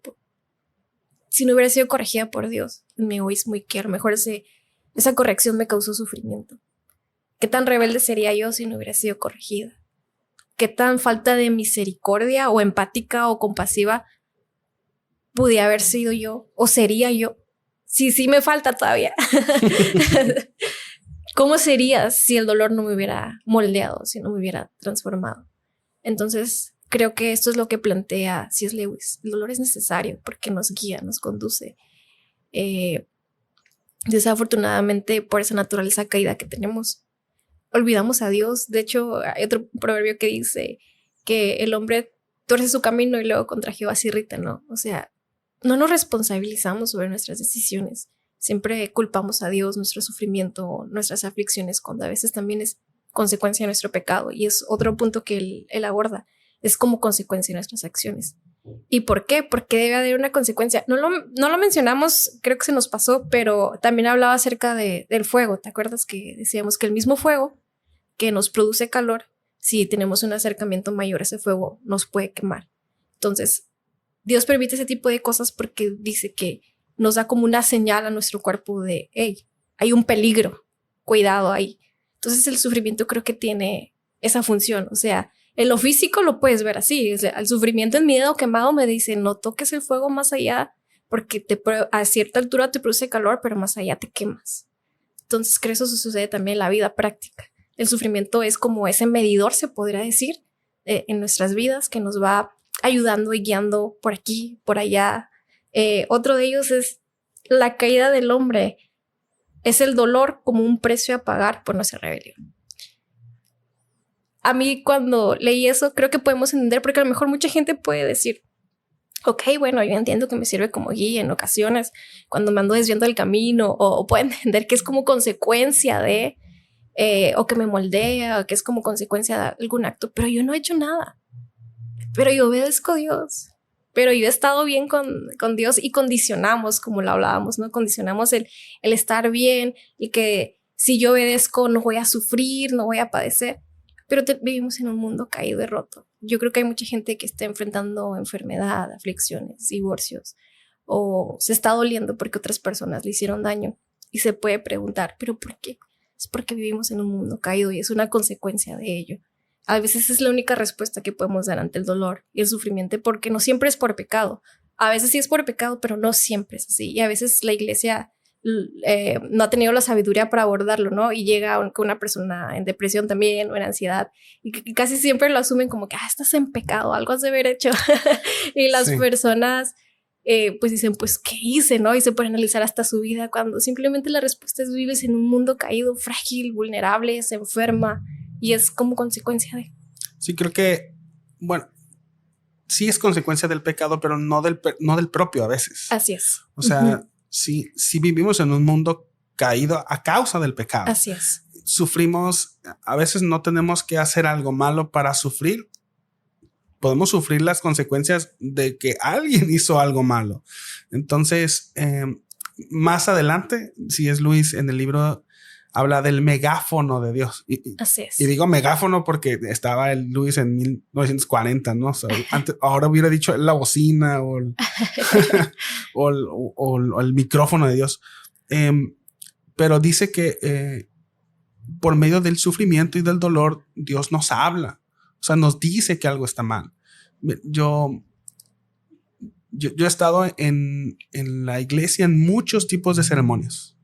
Si no hubiera sido corregida por Dios en mi egoísmo, y que a lo mejor esa corrección me causó sufrimiento. ¿Qué tan rebelde sería yo si no hubiera sido corregida? ¿Qué tan falta de misericordia o empática o compasiva pude haber sido yo o sería yo? Sí me falta todavía. ¿Cómo sería si el dolor no me hubiera moldeado, si no me hubiera transformado? Entonces, creo que esto es lo que plantea C.S. Lewis. El dolor es necesario porque nos guía, nos conduce. Desafortunadamente, por esa naturaleza caída que tenemos, olvidamos a Dios. De hecho, hay otro proverbio que dice que el hombre tuerce su camino y luego contra Jehová se irrita, ¿no? O sea, no nos responsabilizamos sobre nuestras decisiones. Siempre culpamos a Dios, nuestro sufrimiento, nuestras aflicciones, cuando a veces también es consecuencia de nuestro pecado. Y es otro punto que él aborda. Es como consecuencia de nuestras acciones. ¿Y por qué? Porque debe haber una consecuencia. No lo mencionamos, creo que se nos pasó, pero también hablaba acerca del fuego. ¿Te acuerdas que decíamos que el mismo fuego que nos produce calor, si tenemos un acercamiento mayor a ese fuego, nos puede quemar? Entonces, Dios permite ese tipo de cosas porque dice que nos da como una señal a nuestro cuerpo de, hey, hay un peligro, cuidado ahí. Entonces el sufrimiento creo que tiene esa función. O sea, en lo físico lo puedes ver así. O sea, el sufrimiento en mi dedo quemado me dice, no toques el fuego más allá porque a cierta altura te produce calor, pero más allá te quemas. Entonces creo que eso sucede también en la vida práctica. El sufrimiento es como ese medidor, se podría decir, en nuestras vidas, que nos va ayudando y guiando por aquí, por allá. Otro de ellos es la caída del hombre. Es el dolor como un precio a pagar por nuestra rebelión. A mí cuando leí eso creo que podemos entender, porque a lo mejor mucha gente puede decir, ok, bueno, yo entiendo que me sirve como guía en ocasiones cuando me ando desviando del camino, o puede entender que es como consecuencia de, o que me moldea, o que es como consecuencia de algún acto, pero yo no he hecho nada. Pero yo obedezco a Dios. Pero yo he estado bien con Dios y condicionamos, como lo hablábamos, ¿no? Condicionamos el estar bien y que si yo obedezco no voy a sufrir, no voy a padecer. Pero vivimos en un mundo caído y roto. Yo creo que hay mucha gente que está enfrentando enfermedad, aflicciones, divorcios, o se está doliendo porque otras personas le hicieron daño y se puede preguntar, ¿pero por qué? Es porque vivimos en un mundo caído y es una consecuencia de ello. A veces es la única respuesta que podemos dar ante el dolor y el sufrimiento, porque no siempre es por pecado. A veces sí es por pecado, pero no siempre es así. Y a veces la iglesia no ha tenido la sabiduría para abordarlo, ¿no? Y llega con una persona en depresión también o en ansiedad y casi siempre lo asumen como que estás en pecado, algo has de haber hecho. Y las personas pues dicen, pues ¿qué hice? ¿No? Y se pueden analizar hasta su vida, cuando simplemente la respuesta es: vives en un mundo caído, frágil, vulnerable, se enferma, y es como consecuencia de... Sí, creo que, bueno, sí es consecuencia del pecado, pero no del propio a veces. Así es. O sea, sí vivimos en un mundo caído a causa del pecado. Así es. Sufrimos, a veces no tenemos que hacer algo malo para sufrir. Podemos sufrir las consecuencias de que alguien hizo algo malo. Entonces, más adelante, si es Luis en el libro, habla del megáfono de Dios. Así es. Y digo megáfono porque estaba el Luis en 1940, ¿no? O sea, ahora hubiera dicho la bocina o el micrófono de Dios. Pero dice que por medio del sufrimiento y del dolor, Dios nos habla. O sea, nos dice que algo está mal. Yo he estado en la iglesia en muchos tipos de ceremonias.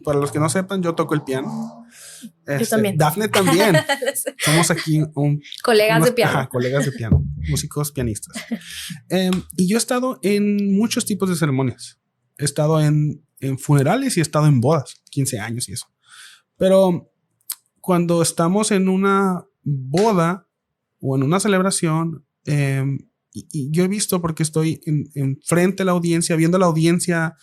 Para los que no sepan, yo toco el piano. Yo también. Dafne también. Somos aquí colegas de piano. Colegas de piano, músicos pianistas. Y yo he estado en muchos tipos de ceremonias. He estado en funerales y he estado en bodas, 15 años y eso. Pero cuando estamos en una boda o en una celebración, y yo he visto, porque estoy en frente a la audiencia, viendo la audiencia,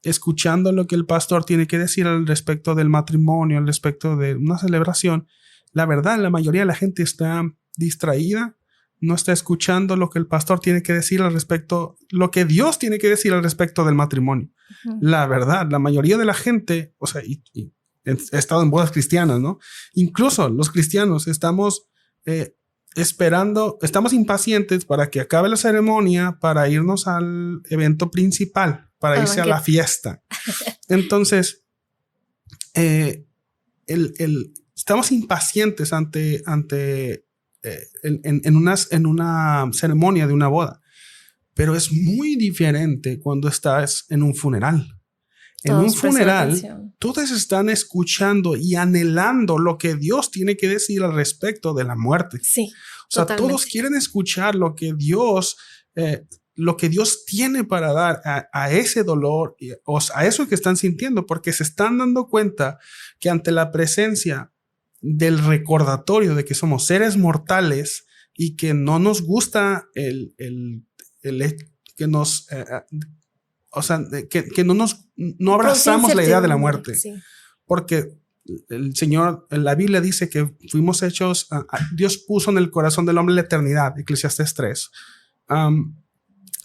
escuchando lo que el pastor tiene que decir al respecto del matrimonio, al respecto de una celebración. La verdad, la mayoría de la gente está distraída, no está escuchando lo que el pastor tiene que decir al respecto, lo que Dios tiene que decir al respecto del matrimonio. La verdad, la mayoría de la gente, o sea, he estado en bodas cristianas, ¿no? Incluso los cristianos estamos esperando, estamos impacientes para que acabe la ceremonia para irnos al evento principal, para irse a la fiesta. Entonces, estamos impacientes en una ceremonia de una boda, pero es muy diferente cuando estás en un funeral. En un funeral, todos están escuchando y anhelando lo que Dios tiene que decir al respecto de la muerte. Sí, o sea, totalmente. Todos quieren escuchar lo que Dios tiene para dar a ese dolor, o a eso que están sintiendo, porque se están dando cuenta que ante la presencia del recordatorio de que somos seres mortales y que no nos gusta que nos... o sea, que no abrazamos la idea de la muerte. Sí. Porque el Señor, en la Biblia dice que fuimos hechos, Dios puso en el corazón del hombre la eternidad, Eclesiastés 3.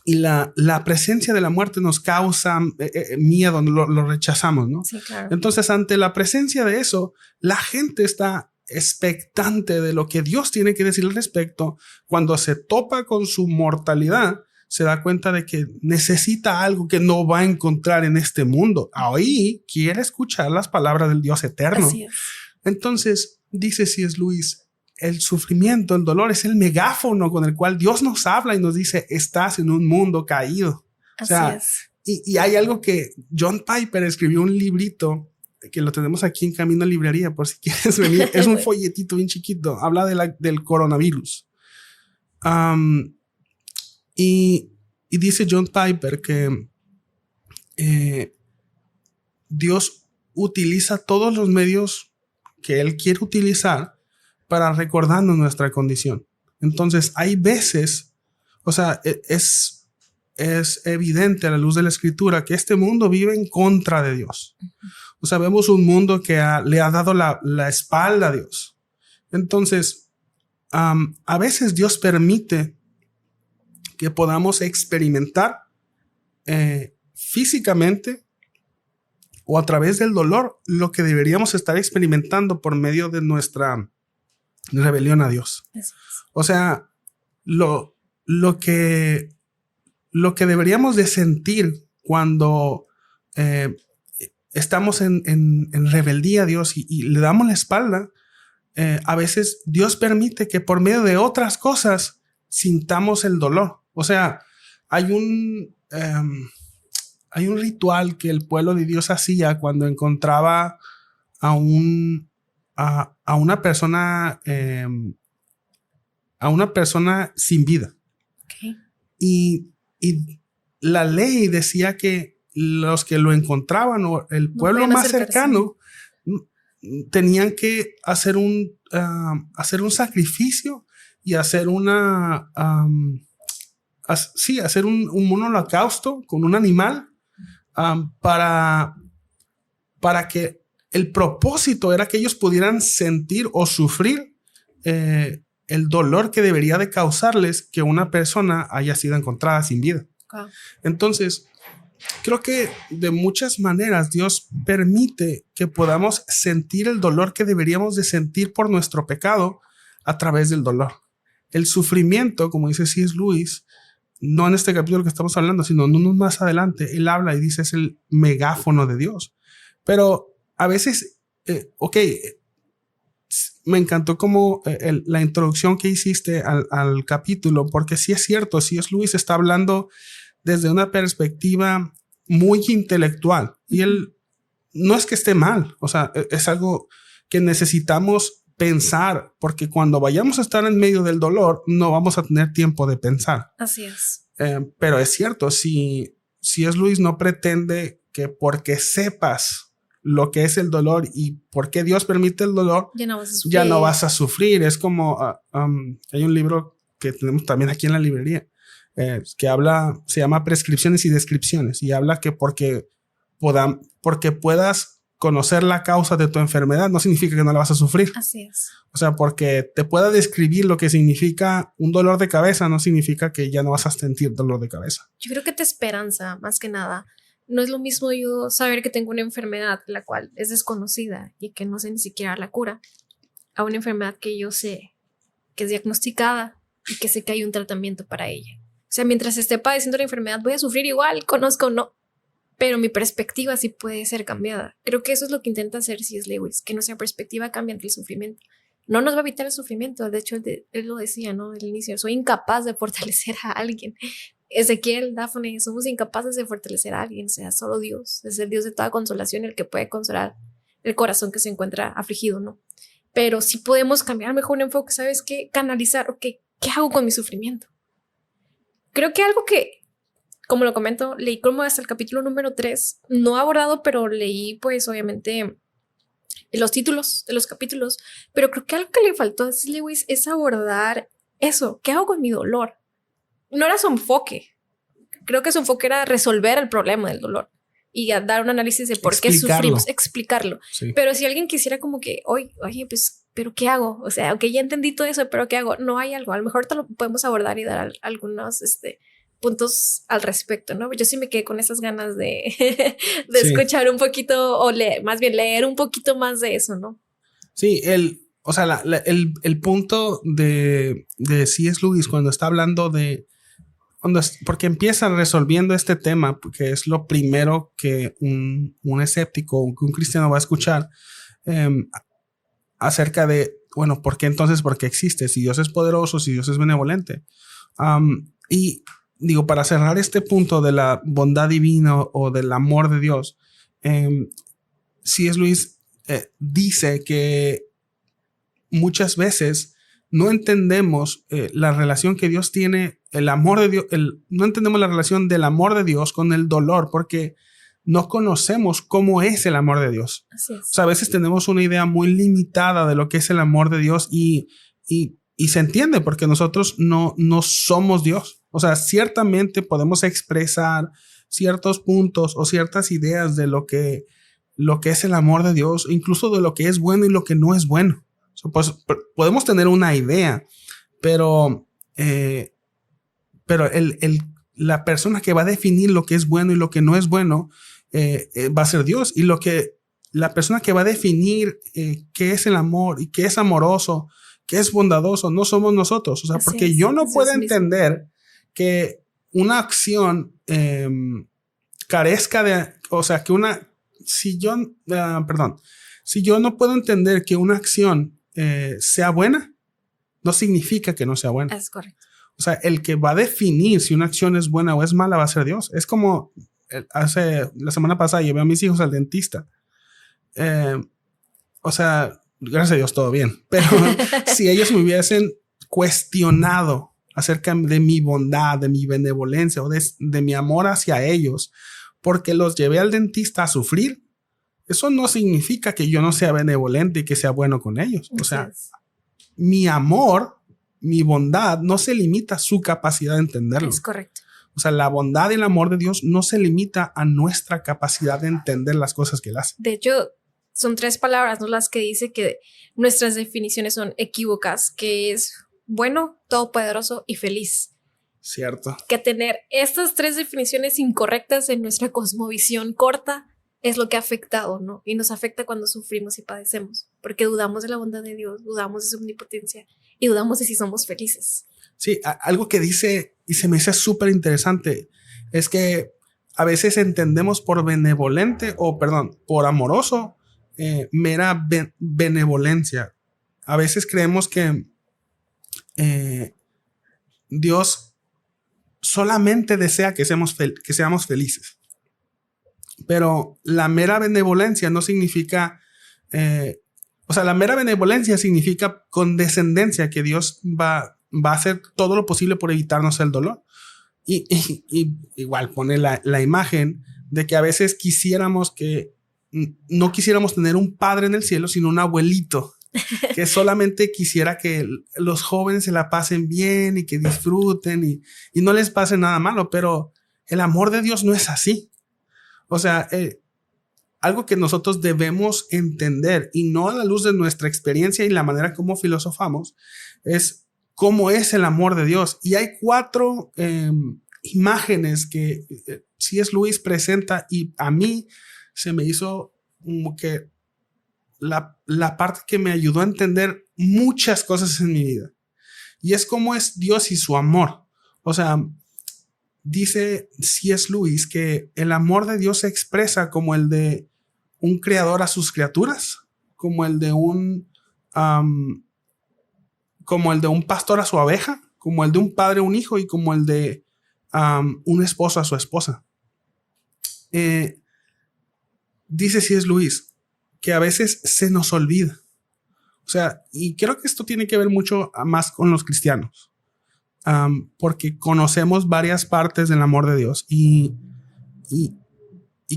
Y la presencia de la muerte nos causa miedo, lo rechazamos, ¿no? Sí, claro. Entonces, ante la presencia de eso, la gente está expectante de lo que Dios tiene que decir al respecto. Cuando se topa con su mortalidad, se da cuenta de que necesita algo que no va a encontrar en este mundo. Ahí quiere escuchar las palabras del Dios eterno. Así es. Entonces, dice C.S. Lewis, el sufrimiento, el dolor es el megáfono con el cual Dios nos habla y nos dice, estás en un mundo caído. Así es. Y hay algo que John Piper escribió, un librito que lo tenemos aquí en camino a librería por si quieres venir. Es un folletito bien chiquito. Habla del coronavirus. Y dice John Piper que Dios utiliza todos los medios que Él quiere utilizar para recordarnos nuestra condición. Entonces, hay veces, o sea, es evidente a la luz de la Escritura que este mundo vive en contra de Dios. O sea, vemos un mundo que le ha dado la espalda a Dios. Entonces, a veces Dios permite que podamos experimentar físicamente o a través del dolor lo que deberíamos estar experimentando por medio de nuestra rebelión a Dios. O sea, lo que deberíamos de sentir cuando estamos en rebeldía a Dios y le damos la espalda, a veces Dios permite que por medio de otras cosas sintamos el dolor. O sea, hay un ritual que el pueblo de Dios hacía cuando encontraba a una persona sin vida. Okay. Y la ley decía que los que lo encontraban o el pueblo más cercano tenían que hacer un sacrificio y hacer hacer un holocausto con un animal para que el propósito era que ellos pudieran sentir o sufrir el dolor que debería de causarles que una persona haya sido encontrada sin vida. Wow. Entonces, creo que de muchas maneras Dios permite que podamos sentir el dolor que deberíamos de sentir por nuestro pecado a través del dolor. El sufrimiento, como dice C.S. Lewis, no en este capítulo que estamos hablando, sino unos más adelante, él habla y dice es el megáfono de Dios. Pero a veces, me encantó como la introducción que hiciste al capítulo, porque sí es cierto, C.S. Lewis está hablando desde una perspectiva muy intelectual y él no es que esté mal, o sea, es algo que necesitamos pensar, porque cuando vayamos a estar en medio del dolor no vamos a tener tiempo de pensar. Así es. Pero es cierto, si C.S. Lewis no pretende que porque sepas lo que es el dolor y por qué Dios permite el dolor, ya no vas a sufrir. Es como hay un libro que tenemos también aquí en la librería que se llama Prescripciones y Descripciones, y habla que porque puedas conocer la causa de tu enfermedad no significa que no la vas a sufrir. Así es. O sea, porque te pueda describir lo que significa un dolor de cabeza no significa que ya no vas a sentir dolor de cabeza. Yo creo que te esperanza, más que nada. No es lo mismo yo saber que tengo una enfermedad la cual es desconocida y que no sé ni siquiera la cura, a una enfermedad que yo sé que es diagnosticada y que sé que hay un tratamiento para ella. O sea, mientras esté padeciendo la enfermedad voy a sufrir igual, conozco o no, pero mi perspectiva sí puede ser cambiada. Creo que eso es lo que intenta hacer C.S. Lewis, que nuestra perspectiva cambie ante el sufrimiento. No nos va a evitar el sufrimiento. De hecho, él lo decía, ¿no? Al inicio, soy incapaz de fortalecer a alguien. Ezequiel, Dafne, somos incapaces de fortalecer a alguien. O sea, solo Dios es el Dios de toda consolación, el que puede consolar el corazón que se encuentra afligido, ¿no? Pero sí podemos cambiar mejor un enfoque, ¿sabes qué? Canalizar, ok, ¿qué hago con mi sufrimiento? Creo que algo que, como lo comento, leí como hasta el capítulo número 3, no abordado, pero leí pues obviamente los títulos de los capítulos, pero creo que algo que le faltó a C.S. Lewis es abordar eso, ¿qué hago con mi dolor? No era su enfoque, creo que su enfoque era resolver el problema del dolor y dar un análisis de por qué sufrimos, explicarlo. Sí. Pero si alguien quisiera como que, oye, pues, ¿pero qué hago? O sea, ya entendí todo eso, ¿pero qué hago? No hay algo, a lo mejor te lo podemos abordar y dar algunos, puntos al respecto, ¿no? Yo sí me quedé con esas ganas de sí, escuchar un poquito o más bien leer un poquito más de eso, ¿no? Sí, el punto de C.S. Lewis cuando está hablando porque empieza resolviendo este tema, que es lo primero que un escéptico o que un cristiano va a escuchar acerca de, bueno, ¿por qué entonces? ¿Por qué existe? Si Dios es poderoso, si Dios es benevolente. Y digo, para cerrar este punto de la bondad divina o del amor de Dios, C.S. Lewis dice que muchas veces no entendemos la relación que Dios tiene, el amor de Dios, no entendemos la relación del amor de Dios con el dolor, porque no conocemos cómo es el amor de Dios. Así es. O sea, a veces tenemos una idea muy limitada de lo que es el amor de Dios y se entiende porque nosotros no somos Dios. O sea, ciertamente podemos expresar ciertos puntos o ciertas ideas de lo que es el amor de Dios, incluso de lo que es bueno y lo que no es bueno. O sea, pues podemos tener una idea, pero la persona que va a definir lo que es bueno y lo que no es bueno va a ser Dios. Y la persona que va a definir qué es el amor y qué es amoroso, qué es bondadoso, no somos nosotros. O sea, porque yo no puedo entender que una acción carezca de, o sea, que si yo no puedo entender que una acción sea buena, no significa que no sea buena. Es correcto. O sea, el que va a definir si una acción es buena o es mala va a ser Dios. Es como la semana pasada llevé a mis hijos al dentista. O sea, gracias a Dios todo bien. Pero si ellos me hubiesen cuestionado acerca de mi bondad, de mi benevolencia o de mi amor hacia ellos, porque los llevé al dentista a sufrir, eso no significa que yo no sea benevolente y que sea bueno con ellos. O sea, mi amor, mi bondad no se limita a su capacidad de entenderlo. Es correcto. O sea, la bondad y el amor de Dios no se limita a nuestra capacidad de entender las cosas que Él hace. De hecho, son 3 palabras, ¿no? Las que dice que nuestras definiciones son equívocas, que es bueno, todopoderoso y feliz. Cierto. Que tener estas 3 definiciones incorrectas en nuestra cosmovisión corta es lo que ha afectado, ¿no? Y nos afecta cuando sufrimos y padecemos, porque dudamos de la bondad de Dios, dudamos de su omnipotencia y dudamos de si somos felices. Sí, algo que dice y se me hace súper interesante es que a veces entendemos por benevolente por amoroso mera benevolencia. A veces creemos que Dios solamente desea que seamos felices. Pero la mera benevolencia no significa, la mera benevolencia significa condescendencia, que Dios va a hacer todo lo posible por evitarnos el dolor. Y igual pone la imagen de que a veces no quisiéramos tener un padre en el cielo, sino un abuelito que solamente quisiera que los jóvenes se la pasen bien y que disfruten y no les pase nada malo. Pero el amor de Dios no es así. O sea, algo que nosotros debemos entender, y no a la luz de nuestra experiencia y la manera como filosofamos, es cómo es el amor de Dios. Y hay 4 imágenes que C.S. Lewis presenta, y a mí se me hizo como que la parte que me ayudó a entender muchas cosas en mi vida. Y es cómo es Dios y su amor. O sea, dice C.S. Lewis que el amor de Dios se expresa como el de un creador a sus criaturas, como el de un pastor a su abeja, como el de un padre a un hijo y como el de un esposo a su esposa. Dice C.S. Lewis que a veces se nos olvida. O sea, y creo que esto tiene que ver mucho más con los cristianos. Porque conocemos varias partes del amor de Dios y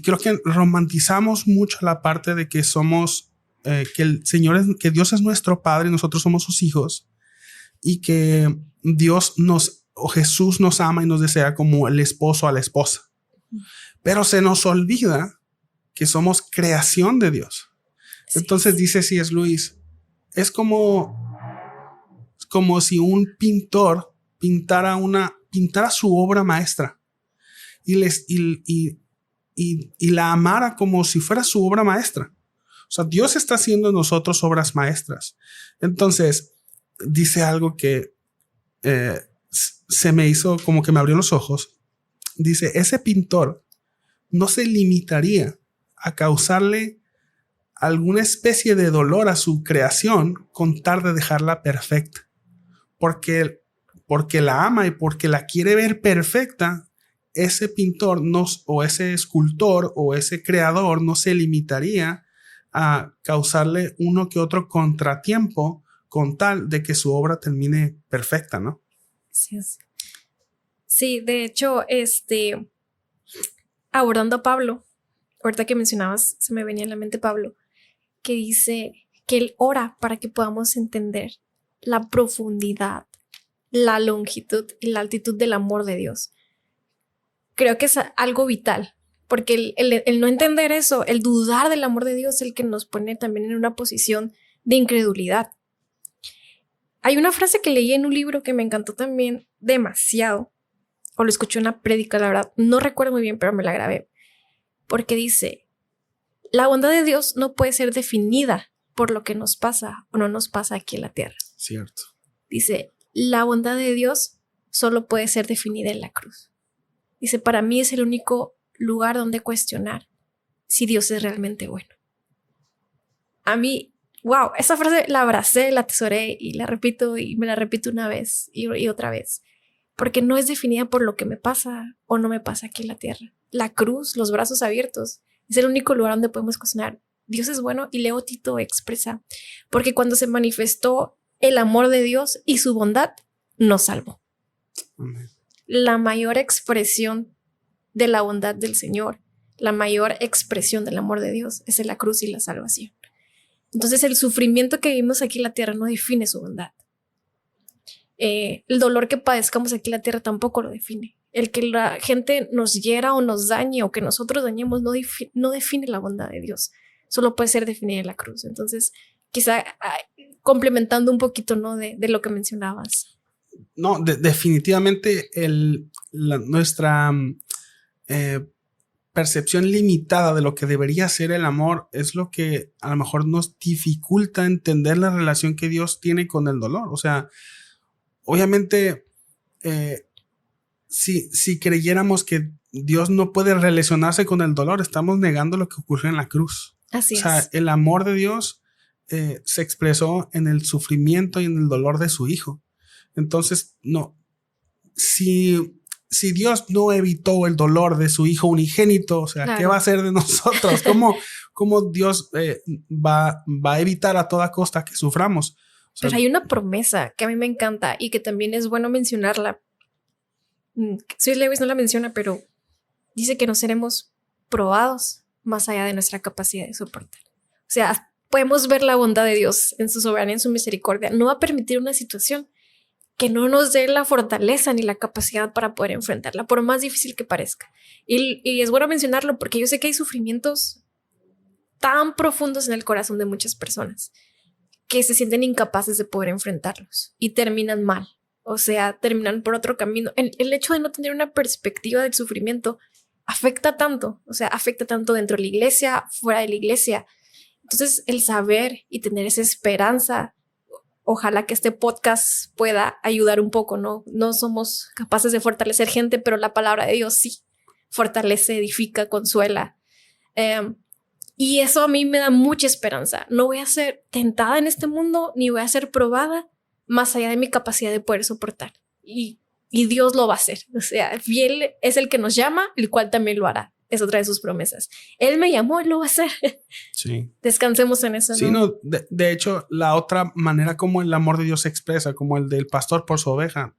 creo que romantizamos mucho la parte de que somos, que Dios es nuestro Padre y nosotros somos sus hijos, y que Jesús nos ama y nos desea como el esposo a la esposa. Pero se nos olvida que somos creación de Dios. Sí. Entonces dice C.S. Lewis, es como si un pintor pintara su obra maestra y la amara como si fuera su obra maestra. O sea, Dios está haciendo en nosotros obras maestras. Entonces, dice algo que se me hizo como que me abrió los ojos. Dice, ese pintor no se limitaría a causarle alguna especie de dolor a su creación con tal de dejarla perfecta. Porque la ama y porque la quiere ver perfecta, ese pintor o ese escultor o ese creador no se limitaría a causarle uno que otro contratiempo con tal de que su obra termine perfecta, ¿no? Sí, sí, de hecho, abordando a Pablo, ahorita que mencionabas, se me venía en la mente Pablo, que dice que él ora para que podamos entender la profundidad, la longitud y la altitud del amor de Dios. Creo que es algo vital, porque el no entender eso, el dudar del amor de Dios, es el que nos pone también en una posición de incredulidad. Hay una frase que leí en un libro que me encantó también demasiado, o lo escuché en una prédica, la verdad, no recuerdo muy bien, pero me la grabé, porque dice: la bondad de Dios no puede ser definida por lo que nos pasa o no nos pasa aquí en la tierra. Cierto. Dice, la bondad de Dios solo puede ser definida en la cruz. Dice, para mí es el único lugar donde cuestionar si Dios es realmente bueno. A mí, wow, esa frase la abracé, la atesoré y la repito y me la repito una vez y otra vez. Porque no es definida por lo que me pasa o no me pasa aquí en la tierra. La cruz, los brazos abiertos, es el único lugar donde podemos cuestionar. Dios es bueno, y Leo Tito expresa, porque cuando se manifestó el amor de Dios y su bondad, nos salvó. Amén. La mayor expresión de la bondad del Señor, la mayor expresión del amor de Dios es en la cruz y la salvación. Entonces el sufrimiento que vivimos aquí en la tierra no define su bondad. El dolor que padezcamos aquí en la tierra tampoco lo define. El que la gente nos hiera o nos dañe o que nosotros dañemos no define la bondad de Dios. Solo puede ser definida en la cruz. Entonces, quizá complementando un poquito, ¿no? de lo que mencionabas. No, definitivamente nuestra percepción limitada de lo que debería ser el amor es lo que a lo mejor nos dificulta entender la relación que Dios tiene con el dolor. O sea, obviamente, si creyéramos que Dios no puede relacionarse con el dolor, estamos negando lo que ocurrió en la cruz. Así es. O sea, el amor de Dios se expresó en el sufrimiento y en el dolor de su Hijo. Entonces, no, si Dios no evitó el dolor de su Hijo unigénito, o sea, claro, ¿qué va a hacer de nosotros? ¿Cómo Dios va a evitar a toda costa que suframos? O sea, pero hay una promesa que a mí me encanta y que también es bueno mencionarla. C.S. Lewis no la menciona, pero dice que no seremos probados más allá de nuestra capacidad de soportar. O sea, podemos ver la bondad de Dios en su soberanía, en su misericordia. No va a permitir una situación que no nos dé la fortaleza ni la capacidad para poder enfrentarla, por más difícil que parezca. Y es bueno mencionarlo porque yo sé que hay sufrimientos tan profundos en el corazón de muchas personas que se sienten incapaces de poder enfrentarlos y terminan mal. O sea, terminan por otro camino. El hecho de no tener una perspectiva del sufrimiento afecta tanto. O sea, afecta tanto dentro de la iglesia, fuera de la iglesia. Entonces, el saber y tener esa esperanza, ojalá que este podcast pueda ayudar un poco, ¿no? No somos capaces de fortalecer gente, pero la palabra de Dios sí fortalece, edifica, consuela. Y eso a mí me da mucha esperanza. No voy a ser tentada en este mundo, ni voy a ser probada más allá de mi capacidad de poder soportar. Y Dios lo va a hacer. O sea, fiel es el que nos llama, el cual también lo hará. Es otra de sus promesas. Él me llamó, él lo va a hacer. Sí. Descansemos en eso. Sí, no, de hecho, la otra manera como el amor de Dios se expresa, como el del pastor por su oveja,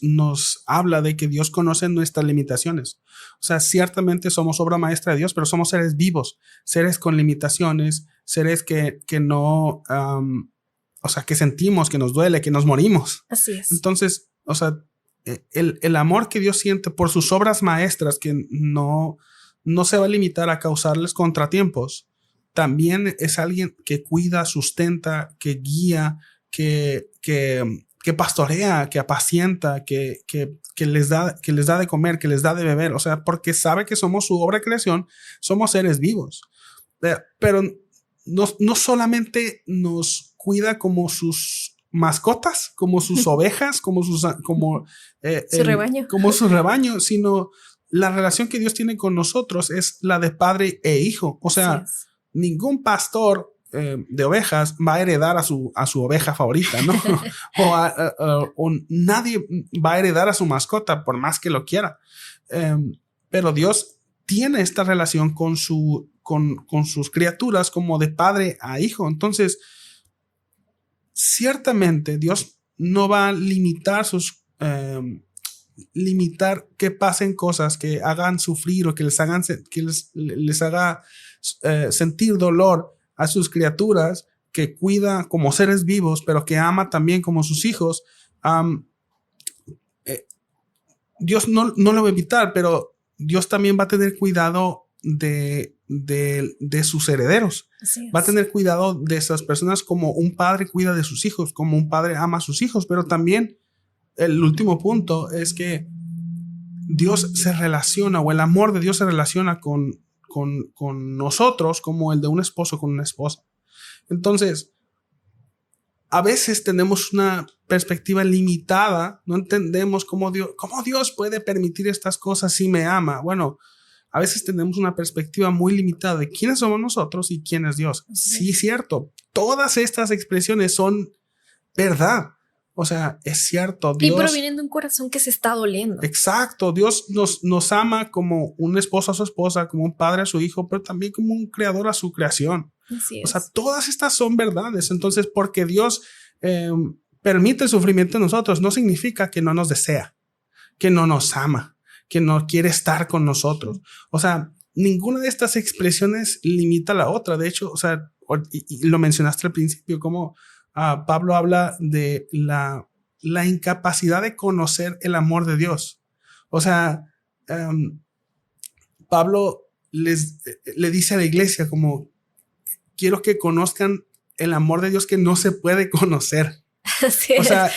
nos habla de que Dios conoce nuestras limitaciones. O sea, ciertamente somos obra maestra de Dios, pero somos seres vivos, seres con limitaciones, seres que no, o sea, que sentimos, que nos duele, que nos morimos. Así es. Entonces, o sea, el amor que Dios siente por sus obras maestras, que no se va a limitar a causarles contratiempos, también es alguien que cuida, sustenta, que guía, que pastorea, que apacienta, que les da de comer, que les da de beber. O sea, porque sabe que somos su obra de creación, somos seres vivos. Pero no solamente nos cuida como sus mascotas, como sus ovejas, como su rebaño. Como su rebaño, sino la relación que Dios tiene con nosotros es la de padre e hijo. O sea, ningún pastor de ovejas va a heredar a su oveja favorita, ¿no? o nadie va a heredar a su mascota por más que lo quiera. Pero Dios tiene esta relación con sus criaturas como de padre a hijo. Entonces, ciertamente Dios no va a limitar que pasen cosas que hagan sufrir o que les haga sentir dolor a sus criaturas, que cuida como seres vivos, pero que ama también como sus hijos. Dios no lo va a evitar, pero Dios también va a tener cuidado de sus herederos. Va a tener cuidado de esas personas como un padre cuida de sus hijos, como un padre ama a sus hijos. Pero también el último punto es que Dios se relaciona, o el amor de Dios se relaciona con nosotros como el de un esposo con una esposa. Entonces, a veces tenemos una perspectiva limitada, no entendemos cómo Dios puede permitir estas cosas si me ama. Bueno, a veces tenemos una perspectiva muy limitada de quiénes somos nosotros y quién es Dios. Sí, cierto. Todas estas expresiones son verdad. O sea, es cierto. Dios, y provienen de un corazón que se está doliendo. Exacto. Dios nos ama como un esposo a su esposa, como un padre a su hijo, pero también como un creador a su creación. Así es. O sea, todas estas son verdades. Entonces, porque Dios permite el sufrimiento en nosotros, no significa que no nos desea, que no nos ama, que no quiere estar con nosotros. O sea, ninguna de estas expresiones limita a la otra. De hecho, o sea, y lo mencionaste al principio, como Pablo habla de la incapacidad de conocer el amor de Dios. O sea, Pablo le dice a la iglesia como, quiero que conozcan el amor de Dios que no se puede conocer. Sí. O sea,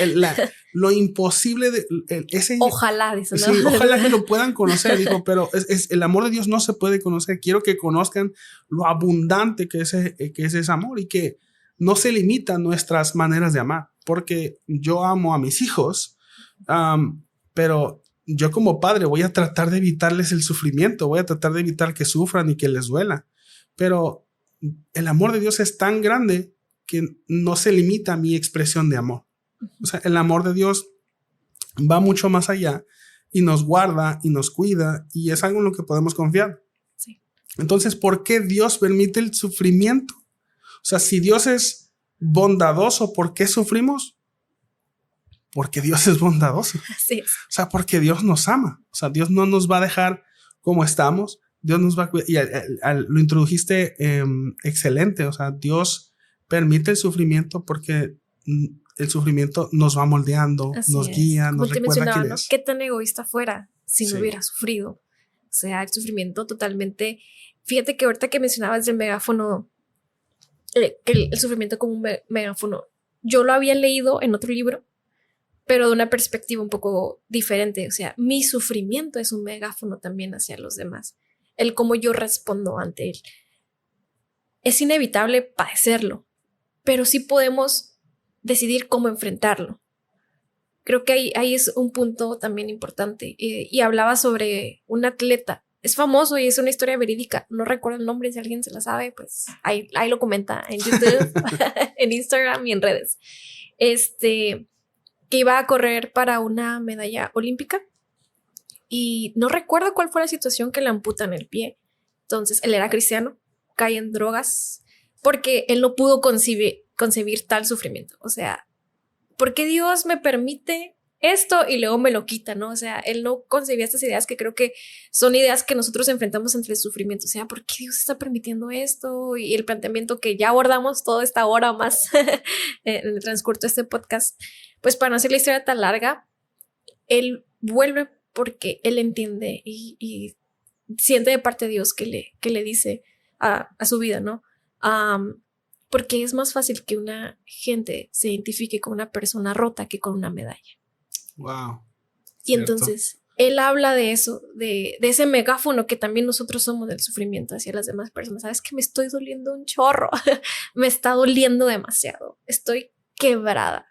lo imposible de ojalá, dice, ¿no? Sí, ojalá que lo puedan conocer, digo, pero el amor de Dios no se puede conocer. Quiero que conozcan lo abundante que es ese amor, y que no se limitan nuestras maneras de amar, porque yo amo a mis hijos, pero yo como padre voy a tratar de evitarles el sufrimiento, voy a tratar de evitar que sufran y que les duela, pero el amor de Dios es tan grande que no se limita a mi expresión de amor. O sea, el amor de Dios va mucho más allá y nos guarda y nos cuida, y es algo en lo que podemos confiar. Sí. Entonces, ¿por qué Dios permite el sufrimiento? O sea, si Dios es bondadoso, ¿por qué sufrimos? Porque Dios es bondadoso. Sí. O sea, porque Dios nos ama. O sea, Dios no nos va a dejar como estamos. Dios nos va a cuidar. Y lo introdujiste excelente. O sea, Dios permite el sufrimiento porque el sufrimiento nos va moldeando, así nos es. guía, como nos recuerda quién es. ¿Qué tan egoísta fuera si no Sí. hubiera sufrido? O sea, el sufrimiento totalmente... Fíjate que ahorita que mencionabas del megáfono, que el sufrimiento como un megáfono, yo lo había leído en otro libro, pero de una perspectiva un poco diferente. O sea, mi sufrimiento es un megáfono también hacia los demás. El cómo yo respondo ante él. Es inevitable padecerlo, pero sí podemos decidir cómo enfrentarlo. Creo que ahí es un punto también importante. Y hablaba sobre un atleta. Es famoso y es una historia verídica. No recuerdo el nombre, si alguien se la sabe, pues ahí lo comenta en YouTube, en Instagram y en redes. Que iba a correr para una medalla olímpica y no recuerdo cuál fue la situación que le amputan el pie. Entonces, él era cristiano, cae en drogas porque él no pudo concebir tal sufrimiento. O sea, ¿por qué Dios me permite esto y luego me lo quita, ¿no? O sea, él no concebía estas ideas que creo que son ideas que nosotros enfrentamos entre el sufrimiento. O sea, ¿por qué Dios está permitiendo esto? Y el planteamiento que ya abordamos toda esta hora más en el transcurso de este podcast. Pues para no hacer la historia tan larga, él vuelve porque él entiende y siente de parte de Dios que le dice a su vida, ¿no? Porque es más fácil que una gente se identifique con una persona rota que con una medalla. Wow. Y entonces él habla de eso, de ese megáfono que también nosotros somos del sufrimiento hacia las demás personas. Sabes que me estoy doliendo un chorro, me está doliendo demasiado, estoy quebrada,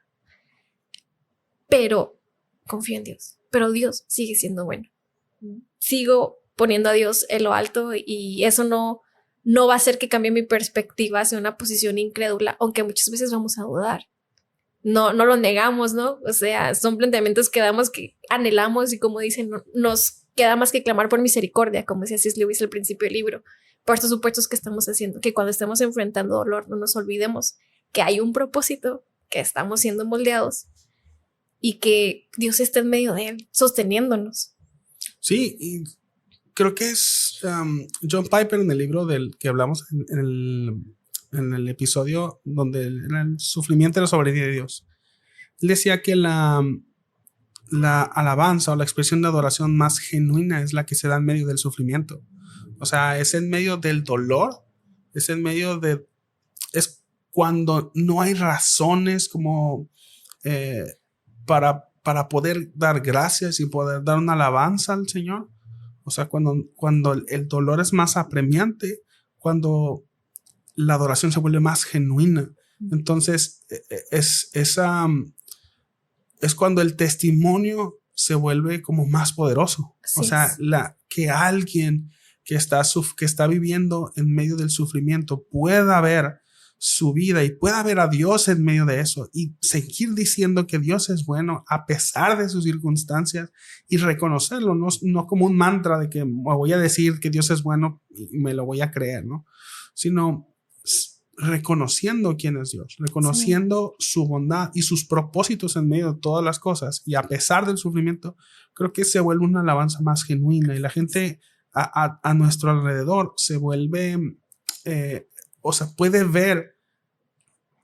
pero confío en Dios, pero Dios sigue siendo bueno. Sigo poniendo a Dios en lo alto y eso no no va a hacer que cambie mi perspectiva hacia una posición incrédula, aunque muchas veces vamos a dudar. No lo negamos, ¿no? O sea, son planteamientos que damos, que anhelamos, y como dicen, nos queda más que clamar por misericordia, como decía C.S. Lewis al principio del libro, por estos supuestos que estamos haciendo, que cuando estemos enfrentando dolor no nos olvidemos que hay un propósito, que estamos siendo moldeados y que Dios está en medio de él, sosteniéndonos. Sí, y creo que es John Piper en el libro del que hablamos en el episodio donde el sufrimiento y la soberanía de Dios. Él decía que la alabanza o la expresión de adoración más genuina es la que se da en medio del sufrimiento. O sea, es en medio del dolor, es en medio de... Es cuando no hay razones como para poder dar gracias y poder dar una alabanza al Señor. O sea, cuando el dolor es más apremiante, cuando la adoración se vuelve más genuina. Entonces, es cuando el testimonio se vuelve como más poderoso. Así o sea, que alguien que está viviendo en medio del sufrimiento pueda ver su vida y pueda ver a Dios en medio de eso y seguir diciendo que Dios es bueno a pesar de sus circunstancias y reconocerlo, no como un mantra de que me voy a decir que Dios es bueno y me lo voy a creer, ¿no? Sino reconociendo quién es Dios, reconociendo su bondad y sus propósitos en medio de todas las cosas, y a pesar del sufrimiento, creo que se vuelve una alabanza más genuina y la gente a nuestro alrededor se vuelve, o sea, puede ver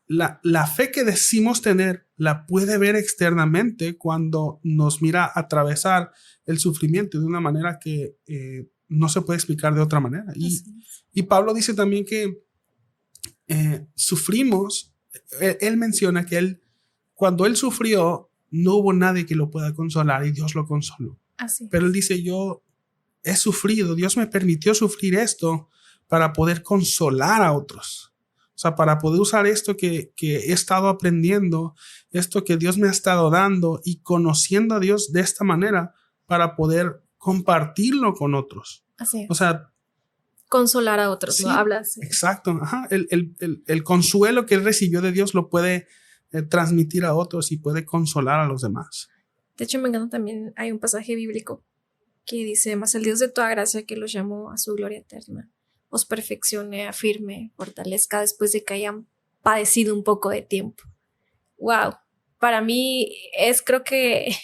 la fe que decimos tener, la puede ver externamente cuando nos mira atravesar el sufrimiento de una manera que no se puede explicar de otra manera. Y Pablo dice también que sufrimos. Él menciona que cuando él sufrió, no hubo nadie que lo pueda consolar y Dios lo consoló. Así. Pero él dice, yo he sufrido, Dios me permitió sufrir esto para poder consolar a otros. O sea, para poder usar esto que he estado aprendiendo, esto que Dios me ha estado dando y conociendo a Dios de esta manera para poder compartirlo con otros. Así. O sea, consolar a otros, sí, ¿no? Hablas. Exacto. Ajá. El consuelo que él recibió de Dios lo puede transmitir a otros y puede consolar a los demás. De hecho, me encanta también, hay un pasaje bíblico que dice, mas el Dios de toda gracia que los llamó a su gloria eterna, os perfeccione, afirme, fortalezca después de que hayan padecido un poco de tiempo. Wow. Para mí creo que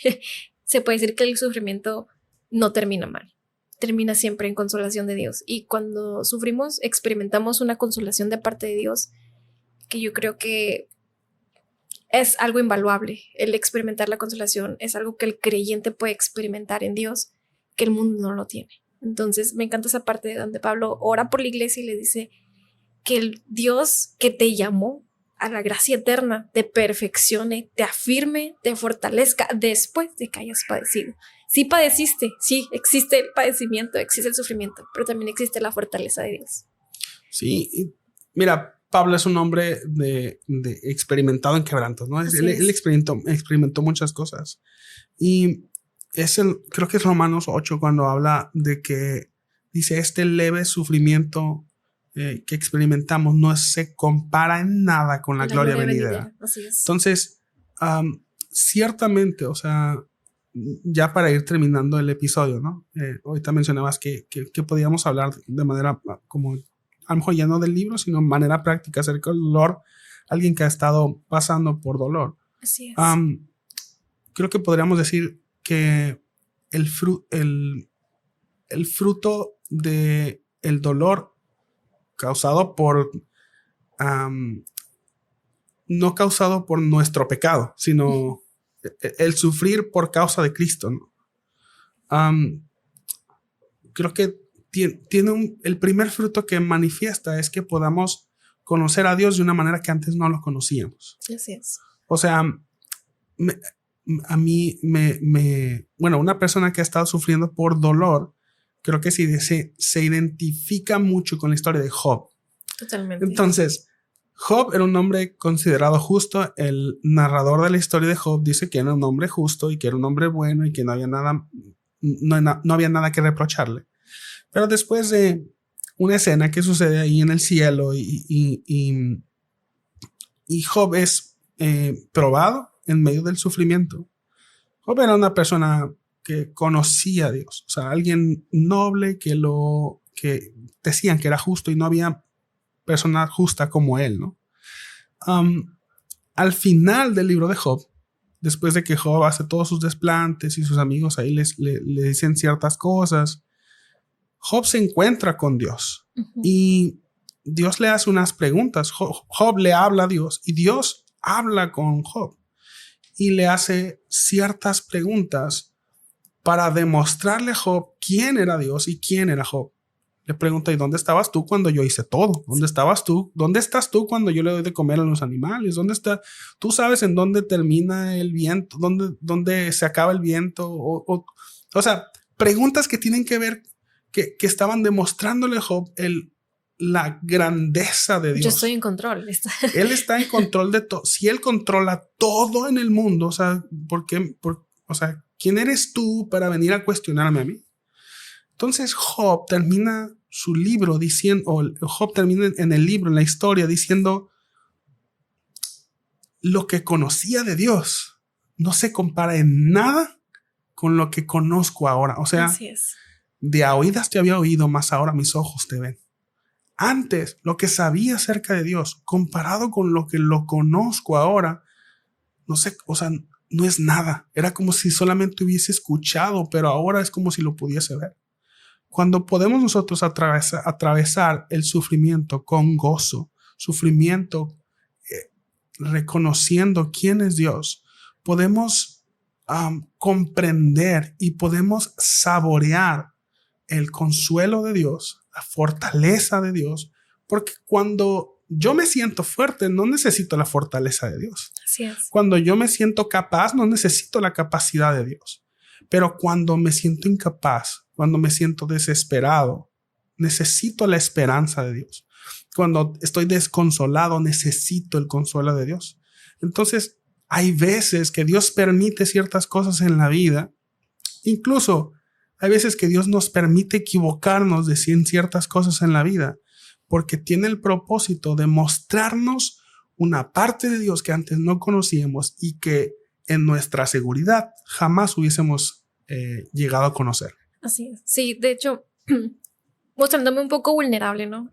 se puede decir que el sufrimiento no termina mal. Termina siempre en consolación de Dios. Y cuando sufrimos, experimentamos una consolación de parte de Dios que yo creo que es algo invaluable. El experimentar la consolación es algo que el creyente puede experimentar en Dios, que el mundo no lo tiene. Entonces me encanta esa parte donde Pablo ora por la iglesia y le dice que el Dios que te llamó a la gracia eterna te perfeccione, te afirme, te fortalezca después de que hayas padecido. Sí padeciste, sí, existe el padecimiento, existe el sufrimiento, pero también existe la fortaleza de Dios. Sí, mira, Pablo es un hombre de experimentado en quebrantos, ¿no? Él experimentó muchas cosas. Y creo que es Romanos 8 cuando habla de que dice, este leve sufrimiento que experimentamos no se compara en nada con la gloria venidera. Así es. Entonces, ciertamente, o sea, ya para ir terminando el episodio, ¿no? Ahorita mencionabas que podíamos hablar de manera como, a lo mejor ya no del libro, sino de manera práctica acerca del dolor, alguien que ha estado pasando por dolor. Así es. Creo que podríamos decir que el fruto de el dolor causado por no causado por nuestro pecado, sino el sufrir por causa de Cristo, ¿no? Creo que tiene el primer fruto que manifiesta es que podamos conocer a Dios de una manera que antes no lo conocíamos. Así es. O sea, a mí bueno, una persona que ha estado sufriendo por dolor, creo que se identifica mucho con la historia de Job. Totalmente. Entonces, Job era un hombre considerado justo. El narrador de la historia de Job dice que era un hombre justo y que era un hombre bueno y que no había nada que reprocharle. Pero después de una escena que sucede ahí en el cielo y Job es probado en medio del sufrimiento. Job era una persona que conocía a Dios, o sea, alguien noble que decían que era justo y no había persona justa como él, ¿no? Al final del libro de Job, después de que Job hace todos sus desplantes y sus amigos ahí le dicen ciertas cosas, Job se encuentra con Dios y Dios le hace unas preguntas. Job le habla a Dios y Dios habla con Job y le hace ciertas preguntas para demostrarle a Job quién era Dios y quién era Job. Le pregunta, ¿y dónde estabas tú cuando yo hice todo? ¿Dónde estabas tú? ¿Dónde estás tú cuando yo le doy de comer a los animales? ¿Dónde está? ¿Tú sabes en dónde termina el viento? ¿Dónde se acaba el viento? O sea, preguntas que tienen que ver, que estaban demostrándole a Job la grandeza de Dios. Yo estoy en control. Él está en control de todo. Si él controla todo en el mundo, o sea, ¿quién eres tú para venir a cuestionarme a mí? Entonces Job termina su libro diciendo, o Job termina en el libro, en la historia, diciendo, lo que conocía de Dios no se compara en nada con lo que conozco ahora. O sea, así es. De a oídas te había oído, mas ahora mis ojos te ven. Antes, lo que sabía acerca de Dios, comparado con lo que lo conozco ahora, no sé, o sea, no es nada. Era como si solamente hubiese escuchado, pero ahora es como si lo pudiese ver. Cuando podemos nosotros atravesar el sufrimiento con gozo, sufrimiento reconociendo quién es Dios, podemos comprender y podemos saborear el consuelo de Dios, la fortaleza de Dios, porque cuando yo me siento fuerte, no necesito la fortaleza de Dios. Así es. Cuando yo me siento capaz, no necesito la capacidad de Dios. Pero cuando me siento incapaz, cuando me siento desesperado, necesito la esperanza de Dios. Cuando estoy desconsolado, necesito el consuelo de Dios. Entonces, hay veces que Dios permite ciertas cosas en la vida. Incluso hay veces que Dios nos permite equivocarnos de ciertas cosas en la vida, porque tiene el propósito de mostrarnos una parte de Dios que antes no conocíamos y que en nuestra seguridad jamás hubiésemos llegado a conocer. Así es. Sí, de hecho, mostrándome un poco vulnerable, ¿no?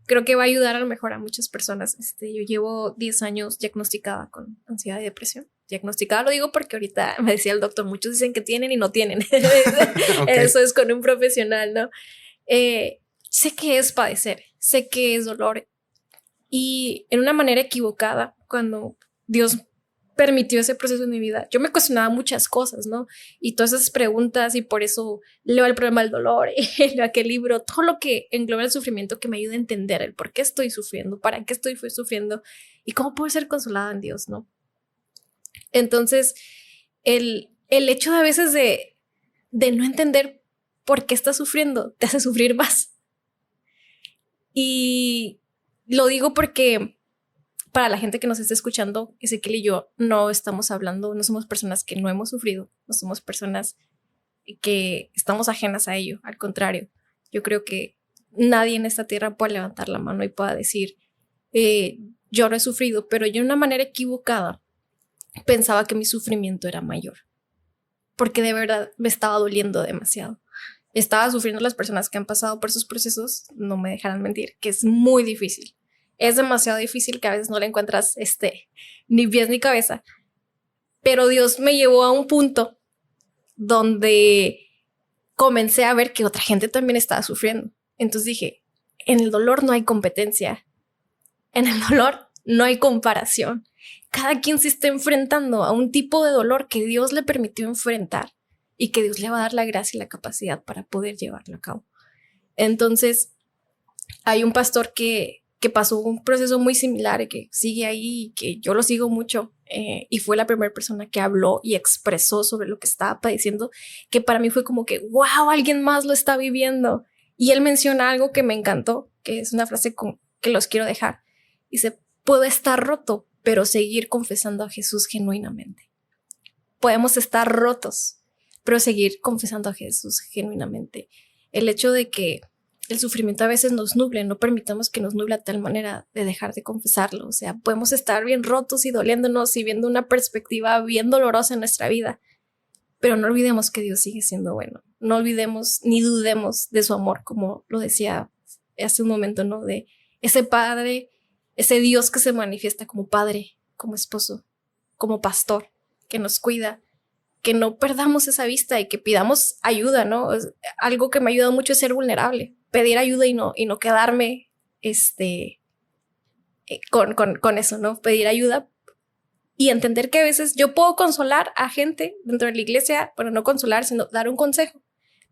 Creo que va a ayudar a lo mejor a muchas personas. Yo llevo 10 años diagnosticada con ansiedad y depresión. Diagnosticada lo digo porque ahorita me decía el doctor, muchos dicen que tienen y no tienen. Okay. Eso es con un profesional, ¿no? Sé que es padecer, sé que es dolor y en una manera equivocada, cuando Dios permitió ese proceso en mi vida, yo me cuestionaba muchas cosas, ¿no? Y todas esas preguntas, y por eso leo El problema del dolor, leo aquel libro, todo lo que engloba el sufrimiento que me ayuda a entender el por qué estoy sufriendo, para qué estoy sufriendo y cómo puedo ser consolada en Dios, ¿no? Entonces, el hecho de a veces de no entender por qué estás sufriendo te hace sufrir más. Y lo digo porque para la gente que nos está escuchando, Ezequiel y yo no estamos hablando, no somos personas que no hemos sufrido, no somos personas que estamos ajenas a ello. Al contrario, yo creo que nadie en esta tierra puede levantar la mano y pueda decir, yo no he sufrido, pero yo de una manera equivocada pensaba que mi sufrimiento era mayor, porque de verdad me estaba doliendo demasiado. Estaba sufriendo. Las personas que han pasado por esos procesos no me dejarán mentir, que es muy difícil. Es demasiado difícil, que a veces no le encuentras ni pies ni cabeza. Pero Dios me llevó a un punto donde comencé a ver que otra gente también estaba sufriendo. Entonces dije, en el dolor no hay competencia. En el dolor no hay comparación. Cada quien se está enfrentando a un tipo de dolor que Dios le permitió enfrentar y que Dios le va a dar la gracia y la capacidad para poder llevarlo a cabo. Entonces, hay un pastor que pasó un proceso muy similar y que sigue ahí y que yo lo sigo mucho, y fue la primera persona que habló y expresó sobre lo que estaba padeciendo, que para mí fue como que wow, alguien más lo está viviendo. Y él menciona algo que me encantó, que es una frase que los quiero dejar. Dice, puedo estar roto, pero seguir confesando a Jesús genuinamente. Podemos estar rotos, pero seguir confesando a Jesús genuinamente. El hecho de que el sufrimiento a veces nos nuble, no permitamos que nos nuble a tal manera de dejar de confesarlo. O sea, podemos estar bien rotos y doliéndonos y viendo una perspectiva bien dolorosa en nuestra vida, pero no olvidemos que Dios sigue siendo bueno. No olvidemos ni dudemos de su amor, como lo decía hace un momento, ¿no? De ese Padre, ese Dios que se manifiesta como Padre, como esposo, como pastor, que nos cuida, que no perdamos esa vista y que pidamos ayuda, ¿no? Algo que me ha ayudado mucho es ser vulnerable, pedir ayuda y no quedarme con eso, ¿no? Pedir ayuda y entender que a veces yo puedo consolar a gente dentro de la iglesia, bueno, no consolar, sino dar un consejo,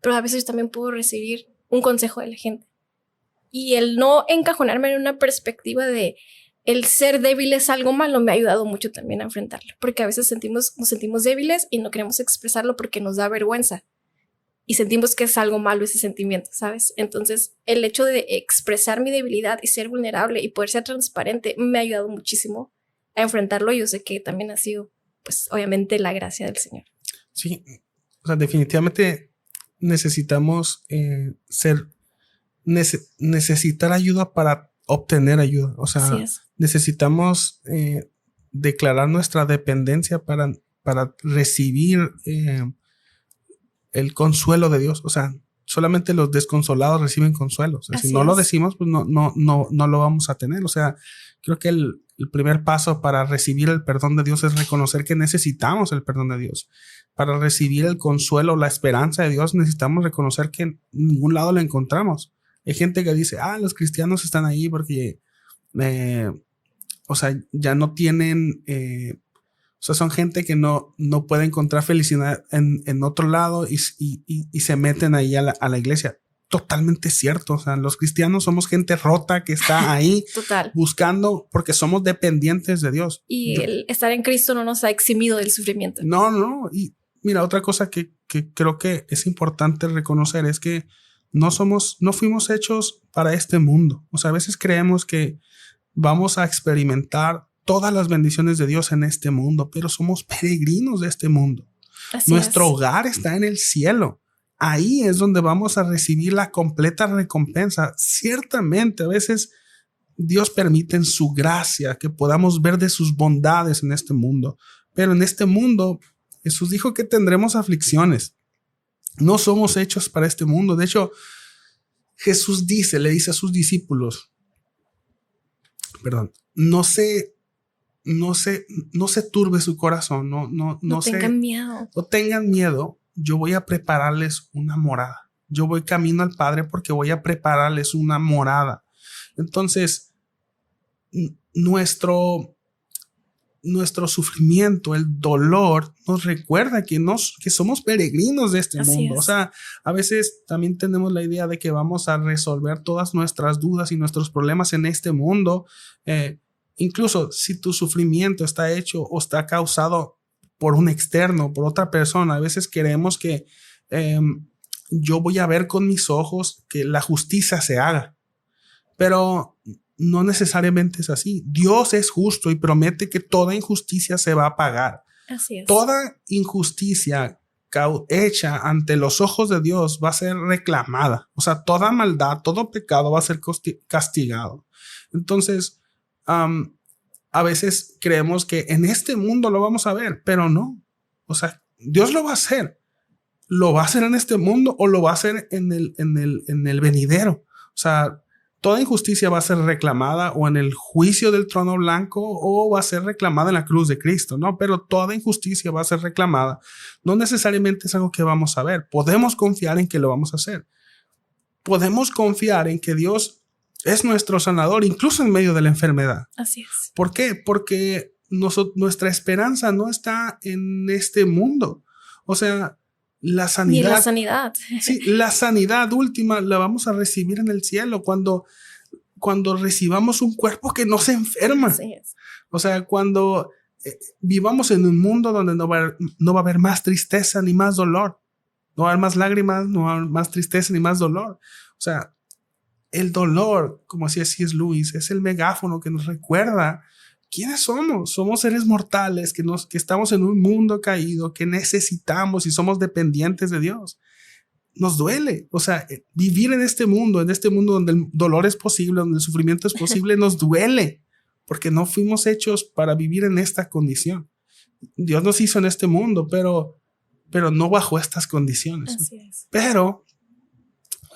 pero a veces yo también puedo recibir un consejo de la gente. Y el no encajonarme en una perspectiva de el ser débil es algo malo me ha ayudado mucho también a enfrentarlo, porque a veces nos sentimos débiles y no queremos expresarlo porque nos da vergüenza y sentimos que es algo malo ese sentimiento, ¿sabes? Entonces, el hecho de expresar mi debilidad y ser vulnerable y poder ser transparente me ha ayudado muchísimo a enfrentarlo. Yo sé que también ha sido, pues, obviamente la gracia del Señor. Sí, o sea, definitivamente necesitamos necesitar ayuda para obtener ayuda. O sea, necesitamos declarar nuestra dependencia para recibir el consuelo de Dios. O sea, solamente los desconsolados reciben consuelo. O sea, si no lo decimos, pues no lo vamos a tener. O sea, creo que el primer paso para recibir el perdón de Dios es reconocer que necesitamos el perdón de Dios. Para recibir el consuelo, la esperanza de Dios, necesitamos reconocer que en ningún lado lo encontramos. Hay gente que dice, los cristianos están ahí porque, o sea, ya no tienen, o sea, son gente que no puede encontrar felicidad en otro lado y se meten ahí a la iglesia. Totalmente cierto. O sea, los cristianos somos gente rota que está ahí buscando porque somos dependientes de Dios. Y el estar en Cristo no nos ha eximido del sufrimiento. No. Y mira, otra cosa que creo que es importante reconocer es que no fuimos hechos para este mundo. O sea, a veces creemos que vamos a experimentar todas las bendiciones de Dios en este mundo, pero somos peregrinos de este mundo. Nuestro hogar está en el cielo. Ahí es donde vamos a recibir la completa recompensa. Ciertamente, a veces Dios permite en su gracia que podamos ver de sus bondades en este mundo. Pero en este mundo, Jesús dijo que tendremos aflicciones. No somos hechos para este mundo. De hecho, Jesús le dice a sus discípulos, no se turbe su corazón, no tengan miedo. No tengan miedo. Yo voy a prepararles una morada. Yo voy camino al Padre porque voy a prepararles una morada. Entonces, nuestro sufrimiento, el dolor, nos recuerda que somos peregrinos de este mundo. O sea, a veces también tenemos la idea de que vamos a resolver todas nuestras dudas y nuestros problemas en este mundo. Incluso si tu sufrimiento está hecho o está causado por un externo, por otra persona, a veces queremos que yo voy a ver con mis ojos que la justicia se haga. Pero no necesariamente es así. Dios es justo y promete que toda injusticia se va a pagar. Así es. Toda injusticia hecha ante los ojos de Dios va a ser reclamada. O sea, toda maldad, todo pecado va a ser castigado. Entonces, a veces creemos que en este mundo lo vamos a ver, pero no. O sea, Dios lo va a hacer. Lo va a hacer en este mundo o lo va a hacer en el venidero. O sea, toda injusticia va a ser reclamada o en el juicio del trono blanco o va a ser reclamada en la cruz de Cristo, ¿no? Pero toda injusticia va a ser reclamada. No necesariamente es algo que vamos a ver. Podemos confiar en que lo vamos a hacer. Podemos confiar en que Dios es nuestro sanador, incluso en medio de la enfermedad. Así es. ¿Por qué? Porque nuestra esperanza no está en este mundo. O sea, la sanidad. Ni la sanidad. Sí, la sanidad última la vamos a recibir en el cielo cuando recibamos un cuerpo que no se enferma. Así es. O sea, cuando vivamos en un mundo donde no va a haber más tristeza ni más dolor. No va a haber más lágrimas, no va a haber más tristeza ni más dolor. O sea, el dolor, como decía C.S. Lewis, es el megáfono que nos recuerda quiénes somos. Somos seres mortales que estamos en un mundo caído, que necesitamos y somos dependientes de Dios. nos duele. O sea, vivir en este mundo donde el dolor es posible, donde el sufrimiento es posible, nos duele, porque no fuimos hechos para vivir en esta condición. Dios nos hizo en este mundo, pero no bajo estas condiciones. Así es. Pero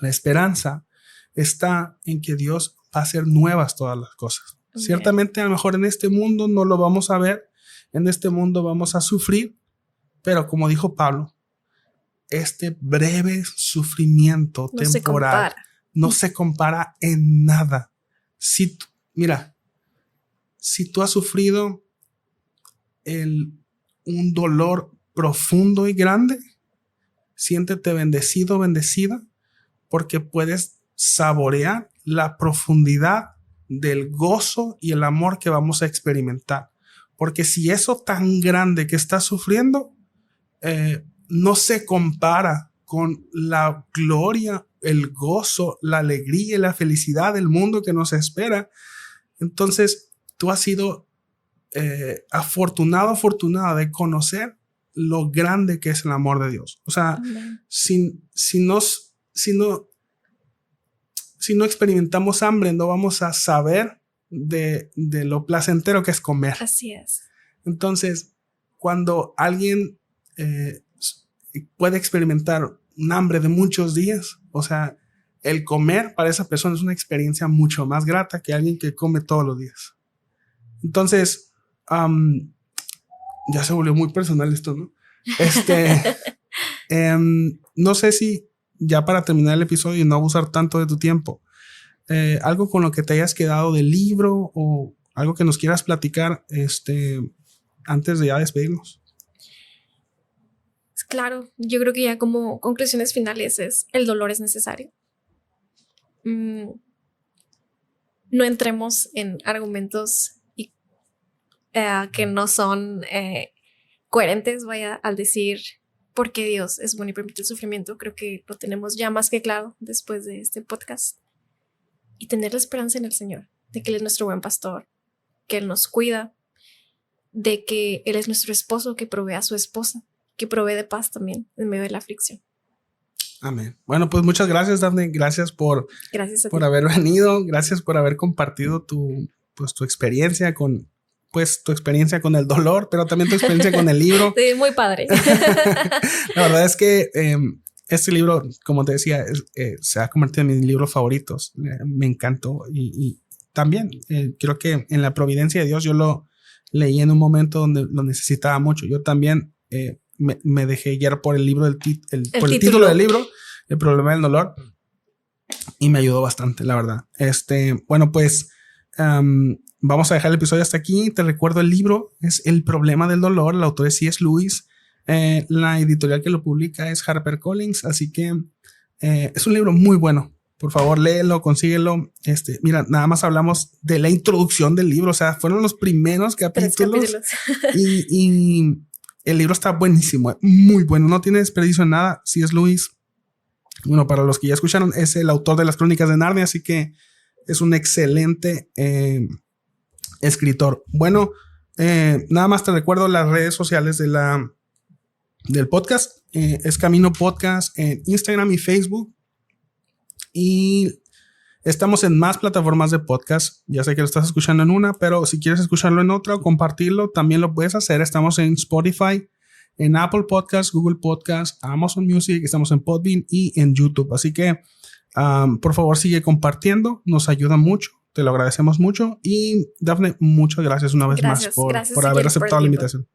la esperanza está en que Dios va a hacer nuevas todas las cosas. Okay. Ciertamente, a lo mejor en este mundo no lo vamos a ver, en este mundo vamos a sufrir, pero como dijo Pablo, este breve sufrimiento temporal no se compara en nada. Mira, si tú has sufrido un dolor profundo y grande, siéntete bendecido, bendecida, porque puedes saborear la profundidad del gozo y el amor que vamos a experimentar. Porque si eso tan grande que estás sufriendo no se compara con la gloria, el gozo, la alegría y la felicidad del mundo que nos espera, entonces tú has sido afortunada de conocer lo grande que es el amor de Dios. O sea, si no experimentamos hambre, no vamos a saber de lo placentero que es comer. Así es. Entonces, cuando alguien puede experimentar un hambre de muchos días, o sea, el comer para esa persona es una experiencia mucho más grata que alguien que come todos los días. Entonces, ya se volvió muy personal esto, ¿no? No sé si ya para terminar el episodio y no abusar tanto de tu tiempo, algo con lo que te hayas quedado del libro o algo que nos quieras platicar antes de ya despedirnos. Claro, yo creo que ya como conclusiones finales el dolor es necesario. No entremos en argumentos que no son coherentes, al decir por qué Dios es bueno y permite el sufrimiento. Creo que lo tenemos ya más que claro después de este podcast. Y tener la esperanza en el Señor, de que Él es nuestro buen pastor, que Él nos cuida, de que Él es nuestro esposo que provee a su esposa, que provee de paz también en medio de la aflicción. Amén. Bueno, pues muchas gracias, Daphne. Gracias por haber venido. Gracias por haber compartido tu experiencia con el dolor, pero también tu experiencia con el libro. Sí, muy padre. La verdad es que este libro, como te decía, se ha convertido en mis libros favoritos. Me encantó y también creo que en la providencia de Dios yo lo leí en un momento donde lo necesitaba mucho. Yo también me dejé guiar por el libro por el título del libro, El problema del dolor, y me ayudó bastante, la verdad. Bueno, pues vamos a dejar el episodio hasta aquí. Te recuerdo, el libro es El problema del dolor. El autor es C.S. Lewis. La editorial que lo publica es HarperCollins. Así que es un libro muy bueno. Por favor, léelo, consíguelo. Mira, nada más hablamos de la introducción del libro. O sea, fueron los primeros capítulos. Y el libro está buenísimo, muy bueno. No tiene desperdicio en nada. C.S. Lewis, bueno, para los que ya escucharon, es el autor de las Crónicas de Narnia. Así que es un excelente escritor. Bueno, nada más te recuerdo las redes sociales del podcast. Es Camino Podcast en Instagram y Facebook. Y estamos en más plataformas de podcast. Ya sé que lo estás escuchando en una, pero si quieres escucharlo en otra o compartirlo, también lo puedes hacer. Estamos en Spotify, en Apple Podcasts, Google Podcasts, Amazon Music, estamos en Podbean y en YouTube. Así que por favor sigue compartiendo, nos ayuda mucho, te lo agradecemos mucho. Y Daphne, muchas gracias una vez más por haber aceptado la invitación.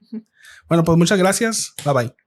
Bueno, pues muchas gracias, bye bye.